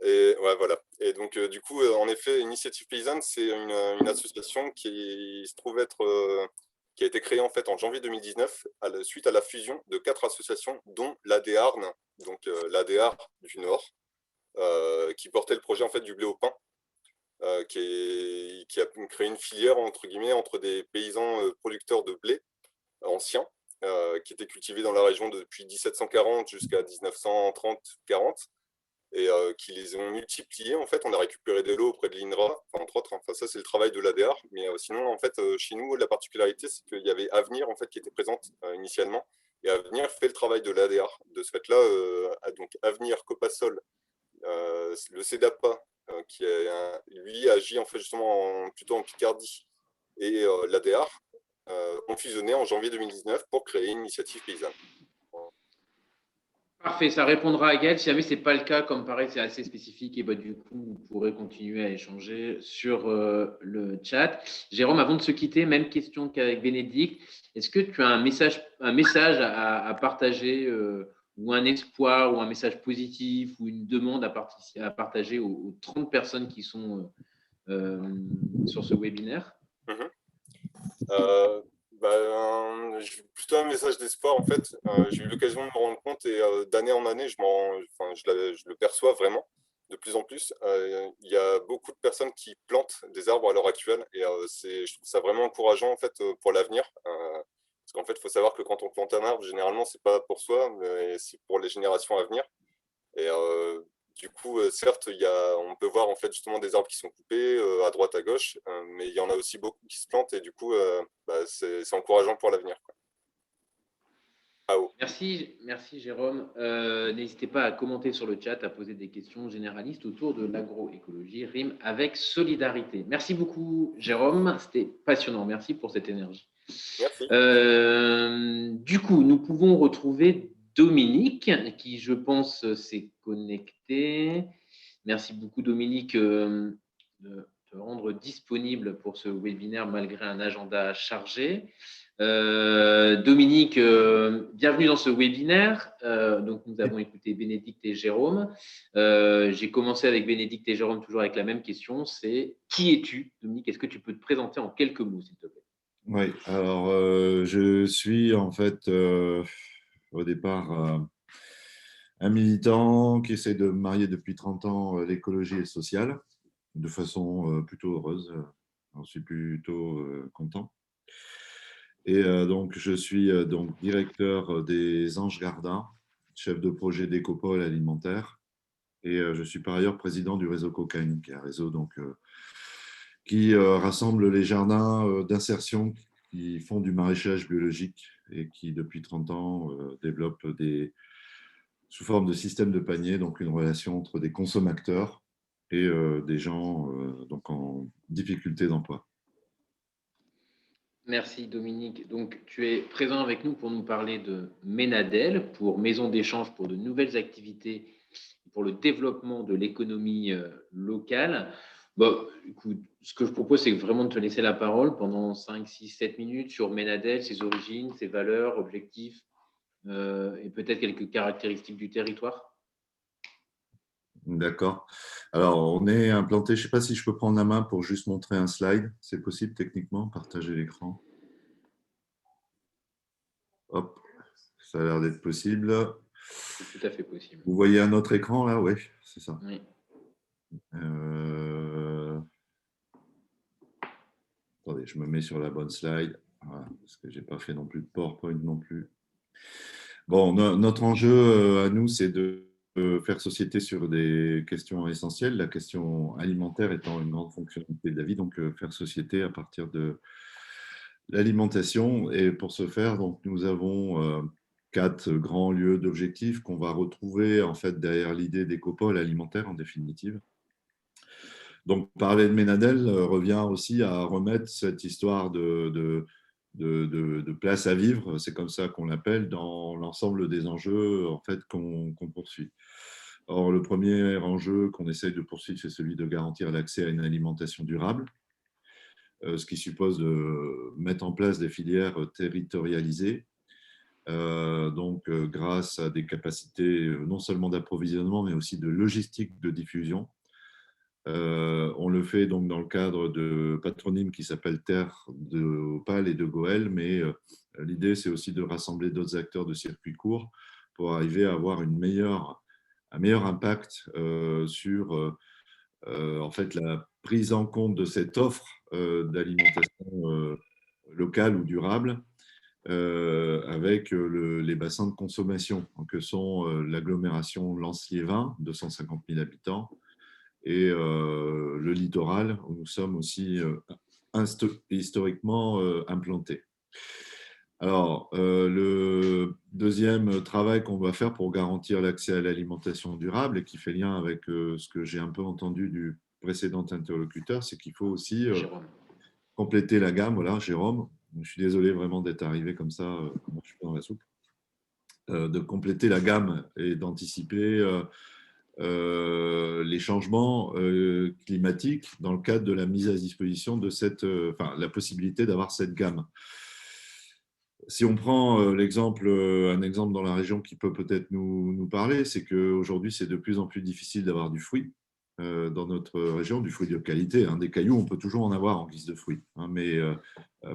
S5: Et ouais, voilà. Et donc, du coup, en effet, Initiative Paysanne, c'est une association qui se trouve être, qui a été créée en fait en janvier 2019 suite à la fusion de 4 associations, dont l'ADEARN, donc l'ADEAR du Nord, qui portait le projet en fait du blé au pain, qui a créé une filière entre guillemets entre des paysans producteurs de blé anciens qui étaient cultivés dans la région depuis 1740 jusqu'à 1930-40 et qui les ont multipliés. En fait, on a récupéré des lots auprès de l'INRA, entre autres. Enfin, ça, c'est le travail de l'ADR. Mais sinon, en fait, chez nous, la particularité, c'est qu'il y avait Avenir, en fait, qui était présente initialement. Et Avenir fait le travail de l'ADR. De ce fait-là, donc Avenir, Copasol, le CEDAPA, qui lui agit en fait justement plutôt en Picardie, et l'ADR ont fusionné en janvier 2019 pour créer une initiative paysanne.
S1: Parfait, ça répondra à Gaël. Si jamais ce n'est pas le cas, comme pareil, c'est assez spécifique, et bah, du coup, vous pourrez continuer à échanger sur le chat. Jérôme, avant de se quitter, même question qu'avec Bénédicte. Est-ce que tu as un message à partager ou un espoir ou un message positif ou une demande à partager aux 30 personnes qui sont sur ce webinaire?
S5: Plutôt un message d'espoir. En fait, j'ai eu l'occasion de me rendre compte, et d'année en année, je le perçois vraiment de plus en plus. Il y a beaucoup de personnes qui plantent des arbres à l'heure actuelle, et je trouve ça vraiment encourageant en fait, pour l'avenir. Parce qu'en fait, il faut savoir que quand on plante un arbre, généralement, c'est pas pour soi, mais c'est pour les générations à venir. Et du coup, certes, on peut voir en fait justement des arbres qui sont coupés à droite, à gauche, mais il y en a aussi beaucoup qui se plantent, et du coup, c'est encourageant pour l'avenir.
S1: Merci Jérôme. N'hésitez pas à commenter sur le chat, à poser des questions généralistes autour de l'agroécologie rime avec solidarité. Merci beaucoup Jérôme, c'était passionnant. Merci pour cette énergie.
S5: Merci.
S1: Du coup, nous pouvons retrouver Dominique, qui je pense s'est connecté. Merci beaucoup Dominique de te rendre disponible pour ce webinaire malgré un agenda chargé. Dominique, bienvenue dans ce webinaire. Donc, nous avons écouté Bénédicte et Jérôme. J'ai commencé avec Bénédicte et Jérôme, toujours avec la même question, c'est qui es-tu, Dominique? Est-ce que tu peux te présenter en quelques mots, s'il te plaît?
S6: Oui, alors je suis en fait au départ un militant qui essaie de marier depuis 30 ans l'écologie et le social de façon plutôt heureuse. J'en suis plutôt content. Et donc, je suis donc directeur des Anges Gardins, chef de projet d'écopole alimentaire. Et je suis par ailleurs président du réseau Cocaïne, qui est un réseau donc, qui rassemble les jardins d'insertion qui font du maraîchage biologique et qui, depuis 30 ans, développent sous forme de système de panier, donc une relation entre des consommateurs et des gens donc en difficulté d'emploi.
S1: Merci Dominique. Donc, tu es présent avec nous pour nous parler de Ménadel, pour Maison d'échange pour de nouvelles activités, pour le développement de l'économie locale. Bon, écoute, ce que je propose, c'est vraiment de te laisser la parole pendant 5, 6, 7 minutes sur Ménadel, ses origines, ses valeurs, objectifs et peut-être quelques caractéristiques du territoire.
S6: D'accord. Alors, on est implanté, je ne sais pas si je peux prendre la main pour juste montrer un slide. C'est possible techniquement, partager l'écran. Hop, ça a l'air d'être possible.
S1: C'est tout à fait possible.
S6: Vous voyez un autre écran là? Oui, c'est ça.
S1: Oui.
S6: Attendez, je me mets sur la bonne slide. Voilà, parce que je n'ai pas fait non plus de PowerPoint non plus. Bon, notre enjeu à nous, c'est de faire société sur des questions essentielles, la question alimentaire étant une grande fonctionnalité de la vie, donc faire société à partir de l'alimentation. Et pour ce faire, donc, nous avons 4 grands lieux d'objectifs qu'on va retrouver en fait derrière l'idée d'écopole alimentaire en définitive. Donc, parler de Ménadel revient aussi à remettre cette histoire de place à vivre, c'est comme ça qu'on l'appelle, dans l'ensemble des enjeux en fait, qu'on poursuit. Or, le premier enjeu qu'on essaye de poursuivre, c'est celui de garantir l'accès à une alimentation durable, ce qui suppose de mettre en place des filières territorialisées, donc grâce à des capacités non seulement d'approvisionnement, mais aussi de logistique de diffusion. On le fait donc dans le cadre de patronymes qui s'appellent Terre de Opale et de Goël, mais l'idée c'est aussi de rassembler d'autres acteurs de circuits courts pour arriver à avoir un meilleur impact sur en fait, la prise en compte de cette offre d'alimentation locale ou durable avec les bassins de consommation, que sont l'agglomération Lens-Liévin, 250 000 habitants, et le littoral, où nous sommes aussi historiquement implantés. Alors, le deuxième travail qu'on va faire pour garantir l'accès à l'alimentation durable, et qui fait lien avec ce que j'ai un peu entendu du précédent interlocuteur, c'est qu'il faut aussi compléter la gamme. Voilà, Jérôme, je suis désolé vraiment d'être arrivé comme ça, comme je suis dans la soupe, de compléter la gamme et d'anticiper les changements climatiques dans le cadre de la mise à disposition de la possibilité d'avoir cette gamme. Si on prend un exemple dans la région qui peut peut-être nous parler, c'est qu'aujourd'hui, c'est de plus en plus difficile d'avoir du fruit dans notre région, du fruit de qualité. Des cailloux, on peut toujours en avoir en guise de fruits. Mais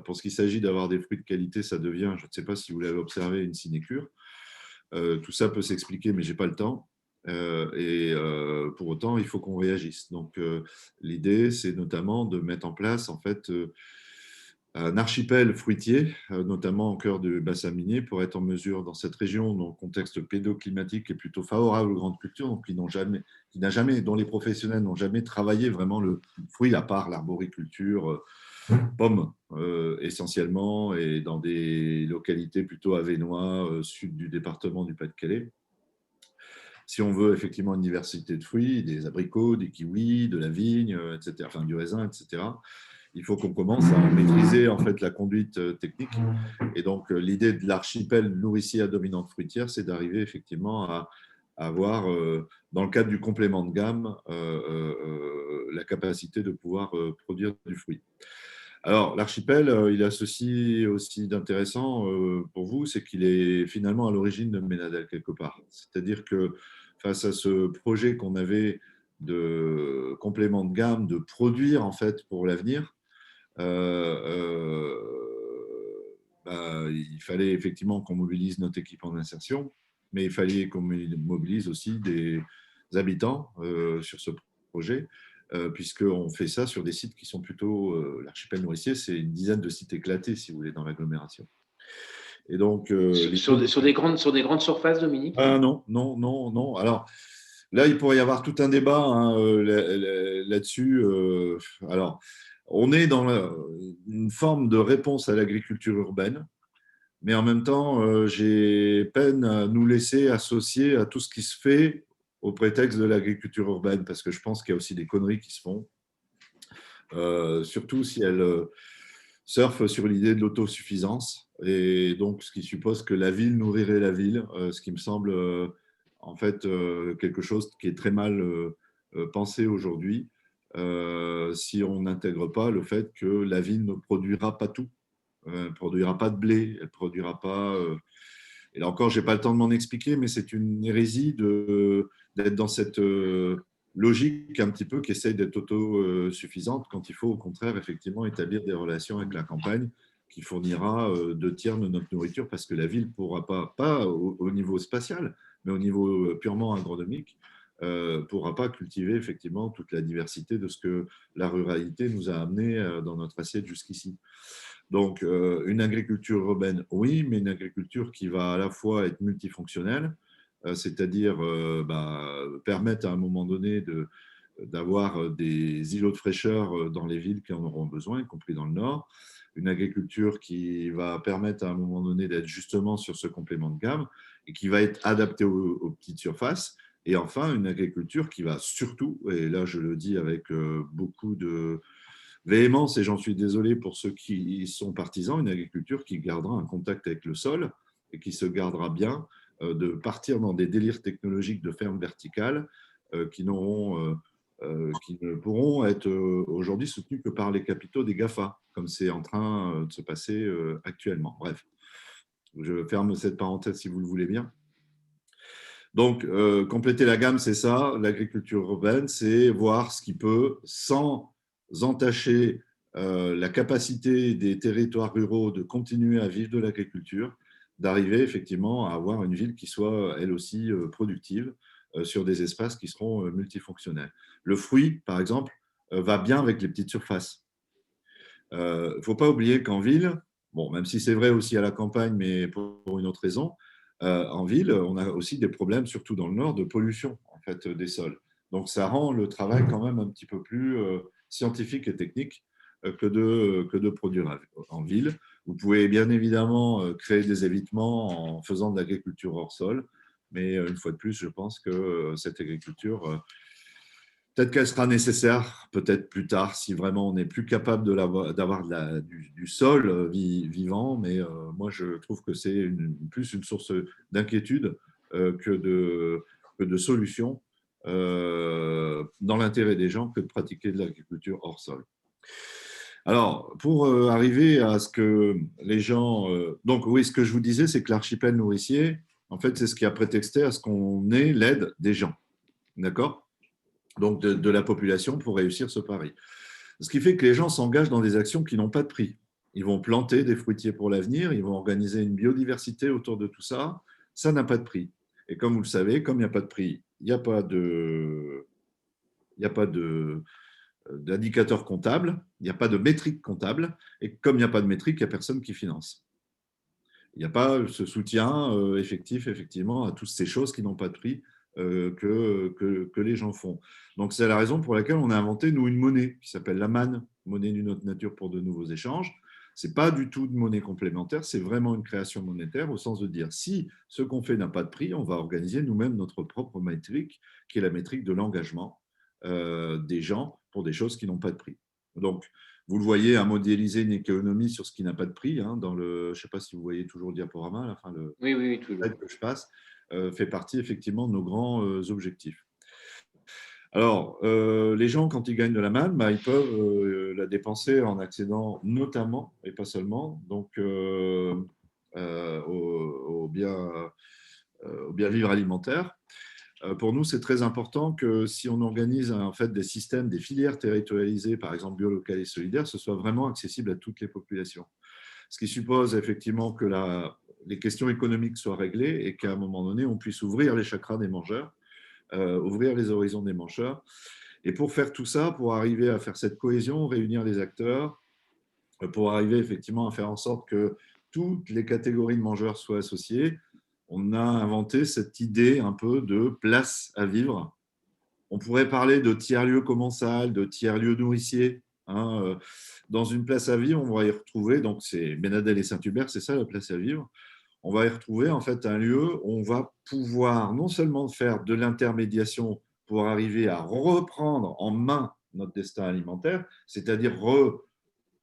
S6: pour ce qu'il s'agit d'avoir des fruits de qualité, ça devient, je ne sais pas si vous l'avez observé, une sinécure. Tout ça peut s'expliquer, mais je n'ai pas le temps. Pour autant, il faut qu'on réagisse. Donc, l'idée, c'est notamment de mettre en place, en fait, un archipel fruitier, notamment au cœur du bassin minier, pour être en mesure, dans cette région, dans le contexte pédoclimatique, est plutôt favorable aux grandes cultures, donc dont les professionnels n'ont jamais travaillé vraiment le fruit, à part l'arboriculture, pommes essentiellement, et dans des localités plutôt avenois, sud du département du Pas-de-Calais. Si on veut effectivement une diversité de fruits, des abricots, des kiwis, de la vigne, etc., enfin du raisin, etc., il faut qu'on commence à maîtriser en fait la conduite technique. Et donc, l'idée de l'archipel nourricier à dominante fruitière, c'est d'arriver effectivement à avoir, dans le cadre du complément de gamme, la capacité de pouvoir produire du fruit. Alors, l'archipel, il a ceci aussi d'intéressant pour vous, c'est qu'il est finalement à l'origine de Ménadel quelque part. C'est-à-dire que face à ce projet qu'on avait de complément de gamme, de produire en fait pour l'avenir, il fallait effectivement qu'on mobilise notre équipe en insertion, mais il fallait qu'on mobilise aussi des habitants sur ce projet, puisqu'on fait ça sur des sites qui sont plutôt, l'archipel nourricier, c'est une dizaine de sites éclatés, si vous voulez, dans l'agglomération. Et donc,
S1: sur des grandes surfaces, Dominique?
S6: Non, non, non, non. Alors, là, il pourrait y avoir tout un débat là-dessus. Alors, on est dans une forme de réponse à l'agriculture urbaine, mais en même temps, j'ai peine à nous laisser associer à tout ce qui se fait au prétexte de l'agriculture urbaine, parce que je pense qu'il y a aussi des conneries qui se font, surtout si elles surfent sur l'idée de l'autosuffisance, et donc ce qui suppose que la ville nourrirait la ville, ce qui me semble en fait quelque chose qui est très mal pensé aujourd'hui. Si on n'intègre pas le fait que la ville ne produira pas tout. Elle ne produira pas de blé, elle ne produira pas… Et là encore, je n'ai pas le temps de m'en expliquer, mais c'est une hérésie d'être dans cette logique un petit peu qui essaye d'être autosuffisante quand il faut au contraire effectivement établir des relations avec la campagne qui fournira 2/3 de notre nourriture, parce que la ville ne pourra pas au niveau spatial, mais au niveau purement agronomique, pourra pas cultiver effectivement toute la diversité de ce que la ruralité nous a amené dans notre assiette jusqu'ici. Donc, une agriculture urbaine, oui, mais une agriculture qui va à la fois être multifonctionnelle, c'est-à-dire permettre à un moment donné d'avoir des îlots de fraîcheur dans les villes qui en auront besoin, y compris dans le Nord. Une agriculture qui va permettre à un moment donné d'être justement sur ce complément de gamme et qui va être adaptée aux petites surfaces. Et enfin, une agriculture qui va surtout, et là je le dis avec beaucoup de véhémence, et j'en suis désolé pour ceux qui sont partisans, une agriculture qui gardera un contact avec le sol et qui se gardera bien de partir dans des délires technologiques de ferme verticale qui ne pourront être aujourd'hui soutenus que par les capitaux des GAFA, comme c'est en train de se passer actuellement. Bref, je ferme cette parenthèse si vous le voulez bien. Donc, compléter la gamme, c'est ça. L'agriculture urbaine, c'est voir ce qui peut, sans entacher la capacité des territoires ruraux de continuer à vivre de l'agriculture, d'arriver effectivement à avoir une ville qui soit elle aussi productive sur des espaces qui seront multifonctionnels. Le fruit, par exemple, va bien avec les petites surfaces. Il ne faut pas oublier qu'en ville, Bon, même si c'est vrai aussi à la campagne, mais pour une autre raison, en ville, on a aussi des problèmes, surtout dans le nord, de pollution en fait, des sols. Donc, ça rend le travail quand même un petit peu plus scientifique et technique que de produire en ville. Vous pouvez bien évidemment créer des évitements en faisant de l'agriculture hors sol, mais une fois de plus, je pense que cette agriculture, peut-être qu'elle sera nécessaire, peut-être plus tard, si vraiment on n'est plus capable d'avoir du sol vivant. Mais moi, je trouve que c'est plus une source d'inquiétude que de solution dans l'intérêt des gens que de pratiquer de l'agriculture hors sol. Alors, pour arriver à ce que les gens… donc oui, ce que je vous disais, c'est que l'archipel nourricier, en fait, c'est ce qui a prétexté à ce qu'on ait l'aide des gens. D'accord ? Donc de la population pour réussir ce pari. Ce qui fait que les gens s'engagent dans des actions qui n'ont pas de prix. Ils vont planter des fruitiers pour l'avenir, ils vont organiser une biodiversité autour de tout ça. Ça n'a pas de prix. Et comme vous le savez, comme il n'y a pas de prix, il n'y a pas d'indicateur comptable, il n'y a pas de métrique comptable. Et comme il n'y a pas de métrique, il n'y a personne qui finance. Il n'y a pas ce soutien effectif, effectivement, à toutes ces choses qui n'ont pas de prix que les gens font. Donc, c'est la raison pour laquelle on a inventé, nous, une monnaie qui s'appelle la manne, monnaie d'une autre nature pour de nouveaux échanges. Ce n'est pas du tout de monnaie complémentaire, c'est vraiment une création monétaire au sens de dire si ce qu'on fait n'a pas de prix, on va organiser nous-mêmes notre propre métrique, qui est la métrique de l'engagement des gens pour des choses qui n'ont pas de prix. Donc, vous le voyez, à modéliser une économie sur ce qui n'a pas de prix. Hein, je ne sais pas si vous voyez toujours le diaporama, là, enfin,
S1: oui, toujours.
S6: Que je passe, fait partie effectivement de nos grands objectifs. Alors, les gens, quand ils gagnent de la manne, bah, ils peuvent la dépenser en accédant notamment, et pas seulement, donc, au bien vivre alimentaire. Pour nous, c'est très important que si on organise en fait des systèmes, des filières territorialisées, par exemple bio, local et solidaire, ce soit vraiment accessible à toutes les populations. Ce qui suppose effectivement que les questions économiques soient réglées et qu'à un moment donné, on puisse ouvrir les chakras des mangeurs, ouvrir les horizons des mangeurs. Et pour faire tout ça, pour arriver à faire cette cohésion, réunir les acteurs, pour arriver effectivement à faire en sorte que toutes les catégories de mangeurs soient associées, on a inventé cette idée un peu de place à vivre. On pourrait parler de tiers-lieux commensal, de tiers-lieux nourriciers. Hein. Dans une place à vivre, on va y retrouver, donc c'est Bénadel et Saint-Hubert, c'est ça la place à vivre. On va y retrouver en fait un lieu où on va pouvoir non seulement faire de l'intermédiation pour arriver à reprendre en main notre destin alimentaire, c'est-à-dire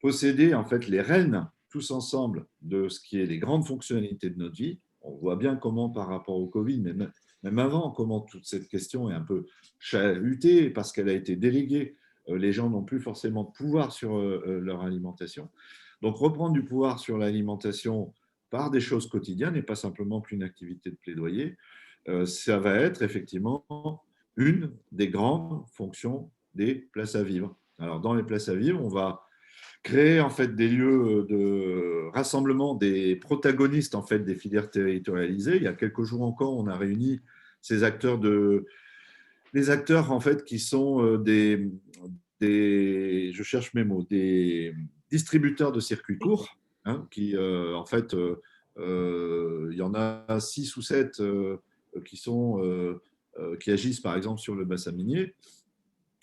S6: posséder en fait les rênes tous ensemble de ce qui est les grandes fonctionnalités de notre vie. On voit bien comment par rapport au Covid, mais même avant, comment toute cette question est un peu chahutée parce qu'elle a été déléguée. Les gens n'ont plus forcément de pouvoir sur leur alimentation. Donc reprendre du pouvoir sur l'alimentation par des choses quotidiennes et pas simplement qu'une activité de plaidoyer, ça va être effectivement une des grandes fonctions des places à vivre. Alors dans les places à vivre, on va créer en fait des lieux de rassemblement des protagonistes en fait des filières territorialisées. Il y a quelques jours encore, on a réuni ces acteurs les acteurs en fait qui sont je cherche mes mots, des distributeurs de circuits courts, hein, qui en fait il y en a 6 ou 7 qui agissent par exemple sur le bassin minier.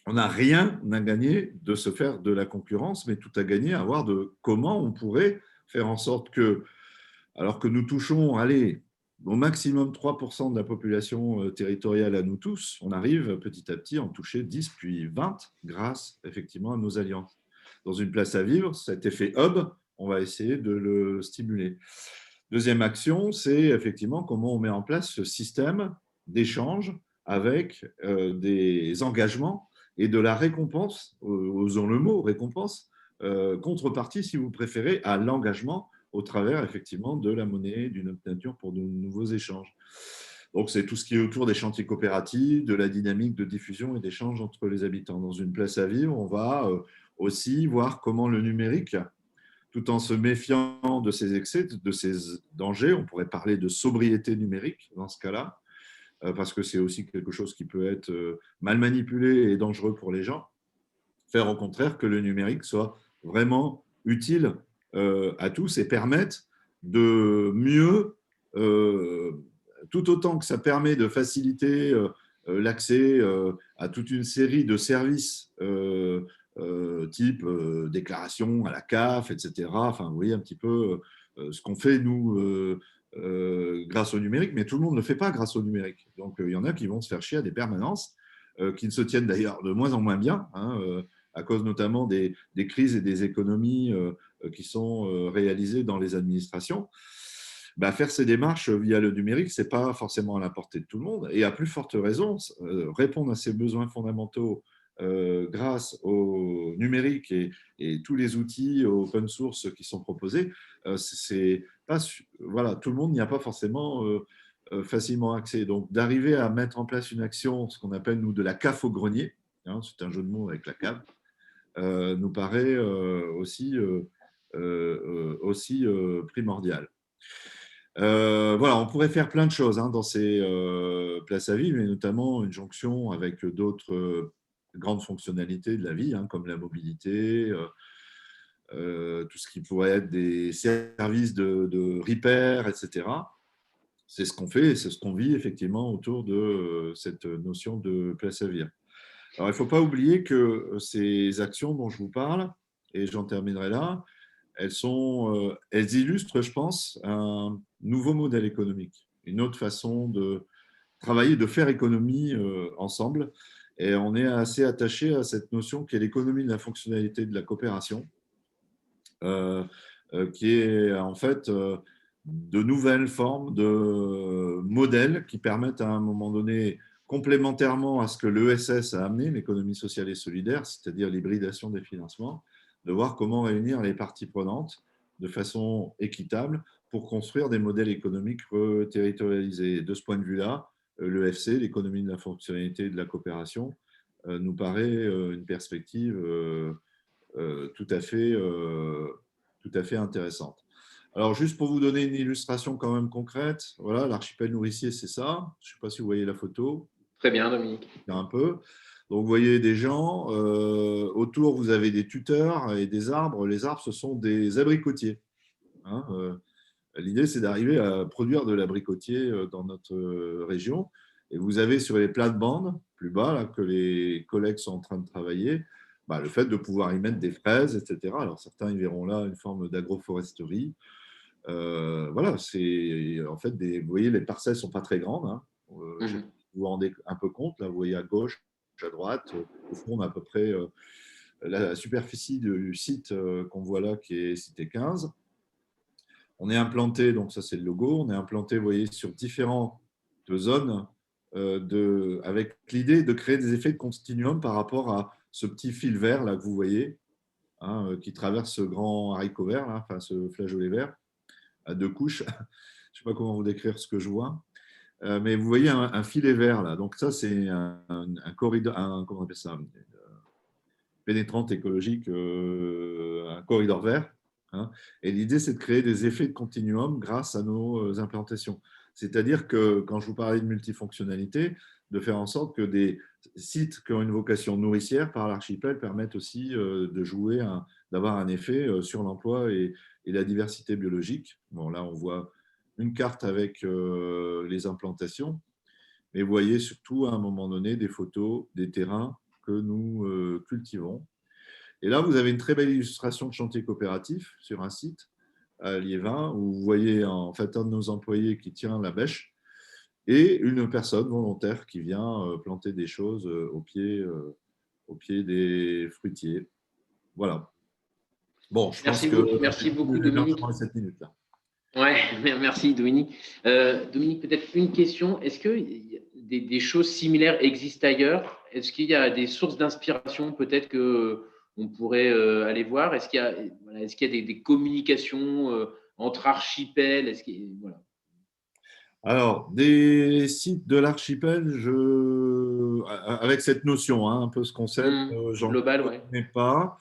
S6: On n'a rien à gagner de se faire de la concurrence, mais tout à gagner à voir de comment on pourrait faire en sorte que, alors que nous touchons, allez, au maximum 3% de la population territoriale à nous tous, on arrive petit à petit à en toucher 10 puis 20 grâce effectivement à nos alliances. Dans une place à vivre, cet effet hub, on va essayer de le stimuler. Deuxième action, c'est effectivement comment on met en place ce système d'échange avec des engagements et de la récompense, osons le mot, récompense, contrepartie, si vous préférez, à l'engagement au travers, effectivement, de la monnaie, d'une autre nature pour de nouveaux échanges. Donc, c'est tout ce qui est autour des chantiers coopératifs, de la dynamique de diffusion et d'échange entre les habitants. Dans une place à vivre, on va aussi voir comment le numérique, tout en se méfiant de ses excès, de ses dangers, on pourrait parler de sobriété numérique dans ce cas-là, parce que c'est aussi quelque chose qui peut être mal manipulé et dangereux pour les gens, faire au contraire que le numérique soit vraiment utile à tous et permettent de mieux, tout autant que ça permet de faciliter l'accès à toute une série de services type déclaration à la CAF, etc. Enfin, vous voyez un petit peu ce qu'on fait, nous, grâce au numérique, mais tout le monde ne le fait pas grâce au numérique. Donc, il y en a qui vont se faire chier à des permanences, qui ne se tiennent d'ailleurs de moins en moins bien, hein, à cause notamment des crises et des économies qui sont réalisées dans les administrations. Bah, faire ces démarches via le numérique, ce n'est pas forcément à la portée de tout le monde. Et à plus forte raison, répondre à ces besoins fondamentaux grâce au numérique et tous les outils open source qui sont proposés, c'est pas, voilà, tout le monde n'y a pas forcément facilement accès. Donc, d'arriver à mettre en place une action, ce qu'on appelle, nous, de la CAF au grenier, hein, c'est un jeu de mots avec la CAF, nous paraît aussi primordial. Voilà, on pourrait faire plein de choses hein, dans ces places à vivre, mais notamment une jonction avec d'autres grandes fonctionnalités de la vie, hein, comme la mobilité, tout ce qui pourrait être des services de repair, etc. C'est ce qu'on fait et c'est ce qu'on vit effectivement autour de cette notion de place à vivre. Alors, il ne faut pas oublier que ces actions dont je vous parle, et j'en terminerai là, elles illustrent, je pense, un nouveau modèle économique, une autre façon de travailler, de faire économie ensemble. Et on est assez attaché à cette notion qui est l'économie de la fonctionnalité de la coopération, qui est en fait de nouvelles formes de modèles qui permettent à un moment donné, complémentairement à ce que l'ESS a amené, l'économie sociale et solidaire, c'est-à-dire l'hybridation des financements, de voir comment réunir les parties prenantes de façon équitable pour construire des modèles économiques territorialisés. De ce point de vue-là, l'EFC, l'économie de la fonctionnalité et de la coopération, nous paraît une perspective tout à fait intéressante. Alors, juste pour vous donner une illustration quand même concrète, voilà, l'archipel nourricier, c'est ça. Je ne sais pas si vous voyez la photo.
S1: Très bien, Dominique.
S6: Un peu. Donc, vous voyez des gens. Autour, vous avez des tuteurs et des arbres. Les arbres, ce sont des abricotiers. Hein, l'idée, c'est d'arriver à produire de l'abricotier dans notre région. Et vous avez sur les plates-bandes, plus bas, là, que les collègues sont en train de travailler, le fait de pouvoir y mettre des fraises, etc. Alors, certains y verront là une forme d'agroforesterie. Voilà, c'est en fait vous voyez, les parcelles ne sont pas très grandes. Hein. Vous vous rendez un peu compte, là, vous voyez à gauche, à droite, au fond, on a à peu près la superficie du site qu'on voit là, qui est cité 15. On est implanté, donc ça c'est le logo, on est implanté, vous voyez, sur différentes zones avec l'idée de créer des effets de continuum par rapport à ce petit fil vert là que vous voyez, hein, qui traverse ce grand haricot vert, là, enfin ce flageolet vert, à 2 couches. Je ne sais pas comment vous décrire ce que je vois. Mais vous voyez un filet vert là. Donc ça, c'est un corridor, comment on appelle ça, pénétrante écologique, un corridor vert. Hein. Et l'idée, c'est de créer des effets de continuum grâce à nos implantations. C'est-à-dire que quand je vous parlais de multifonctionnalité, de faire en sorte que des sites qui ont une vocation nourricière par l'archipel permettent aussi de jouer, d'avoir un effet sur l'emploi et la diversité biologique. Bon, là, on voit une carte avec les implantations, mais vous voyez surtout à un moment donné des photos des terrains que nous cultivons. Et là, vous avez une très belle illustration de chantier coopératif sur un site à Liévin, où vous voyez en fait un de nos employés qui tient la bêche et une personne volontaire qui vient planter des choses au pied des fruitiers. Voilà. Bon, je pense que
S1: merci beaucoup, Dominique.
S6: Cette minute-là.
S1: Ouais, merci, Dominique. Dominique, peut-être une question. Est-ce que des choses similaires existent ailleurs? Est-ce qu'il y a des sources d'inspiration peut-être qu'on pourrait aller voir? Est-ce qu'il y a des communications entre archipels? Voilà.
S6: Alors, des sites de l'archipel, avec cette notion, hein, un peu ce concept, j'en connais pas.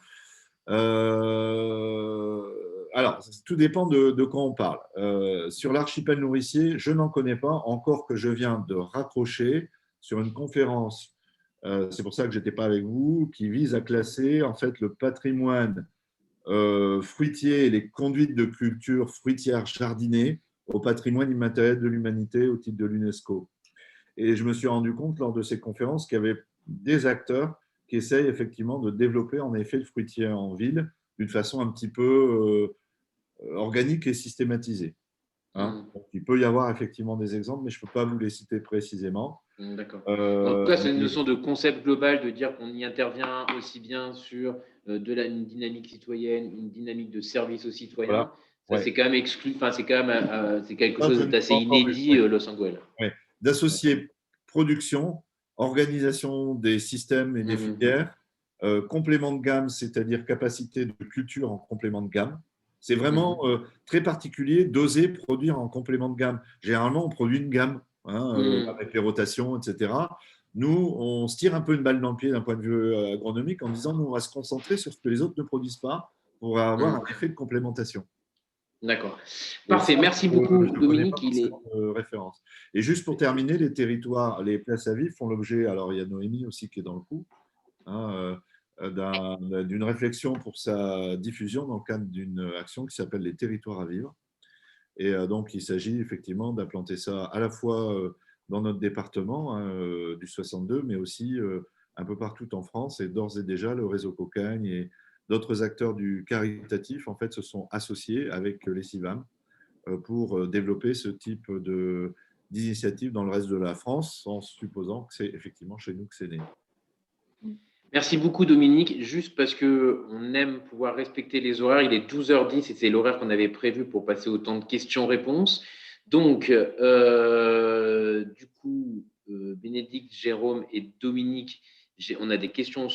S6: Alors, tout dépend de quoi on parle. Sur l'archipel nourricier, je n'en connais pas, encore que je viens de raccrocher sur une conférence, c'est pour ça que je n'étais pas avec vous, qui vise à classer en fait le patrimoine fruitiers et les conduites de culture fruitière jardinée au patrimoine immatériel de l'humanité au titre de l'UNESCO. Et je me suis rendu compte lors de ces conférences qu'il y avait des acteurs qui essayent effectivement de développer en effet le fruitier en ville d'une façon un petit peu organique et systématisée. Hein. Donc, il peut y avoir effectivement des exemples, mais je ne peux pas vous les citer précisément.
S1: D'accord. En tout cas, c'est une notion de concept global, de dire qu'on y intervient aussi bien sur une dynamique citoyenne, une dynamique de service aux citoyens.
S6: Voilà.
S1: C'est quand même exclu, enfin, c'est quand même c'est quelque chose
S6: je n'ai
S1: d'assez
S6: pas encore vu,
S1: inédit, Los Angeles.
S6: D'associer production, organisation des systèmes et des filières, complément de gamme, c'est-à-dire capacité de culture en complément de gamme. C'est vraiment très particulier d'oser produire en complément de gamme. Généralement, on produit une gamme avec les rotations, etc. Nous, on se tire un peu une balle dans le pied d'un point de vue agronomique en disant nous, on va se concentrer sur ce que les autres ne produisent pas pour avoir un effet de complémentation.
S1: D'accord. Parfait. Ça, merci beaucoup, Dominique.
S6: Référence. Et juste pour terminer, les territoires, les places à vivre font l'objet, alors il y a Noémie aussi qui est dans le coup, d'une réflexion pour sa diffusion dans le cadre d'une action qui s'appelle les territoires à vivre. Et donc, il s'agit effectivement d'implanter ça à la fois dans notre département du 62, mais aussi un peu partout en France. Et d'ores et déjà, le réseau Cocagne et d'autres acteurs du caritatif en fait, se sont associés avec les CIVAM pour développer ce type d'initiative dans le reste de la France, en supposant que c'est effectivement chez nous que c'est né.
S1: Merci beaucoup, Dominique. Juste parce qu'on aime pouvoir respecter les horaires, il est 12h10 et c'est l'horaire qu'on avait prévu pour passer au temps de questions-réponses. Donc, du coup, Bénédicte, Jérôme et Dominique, on a des questions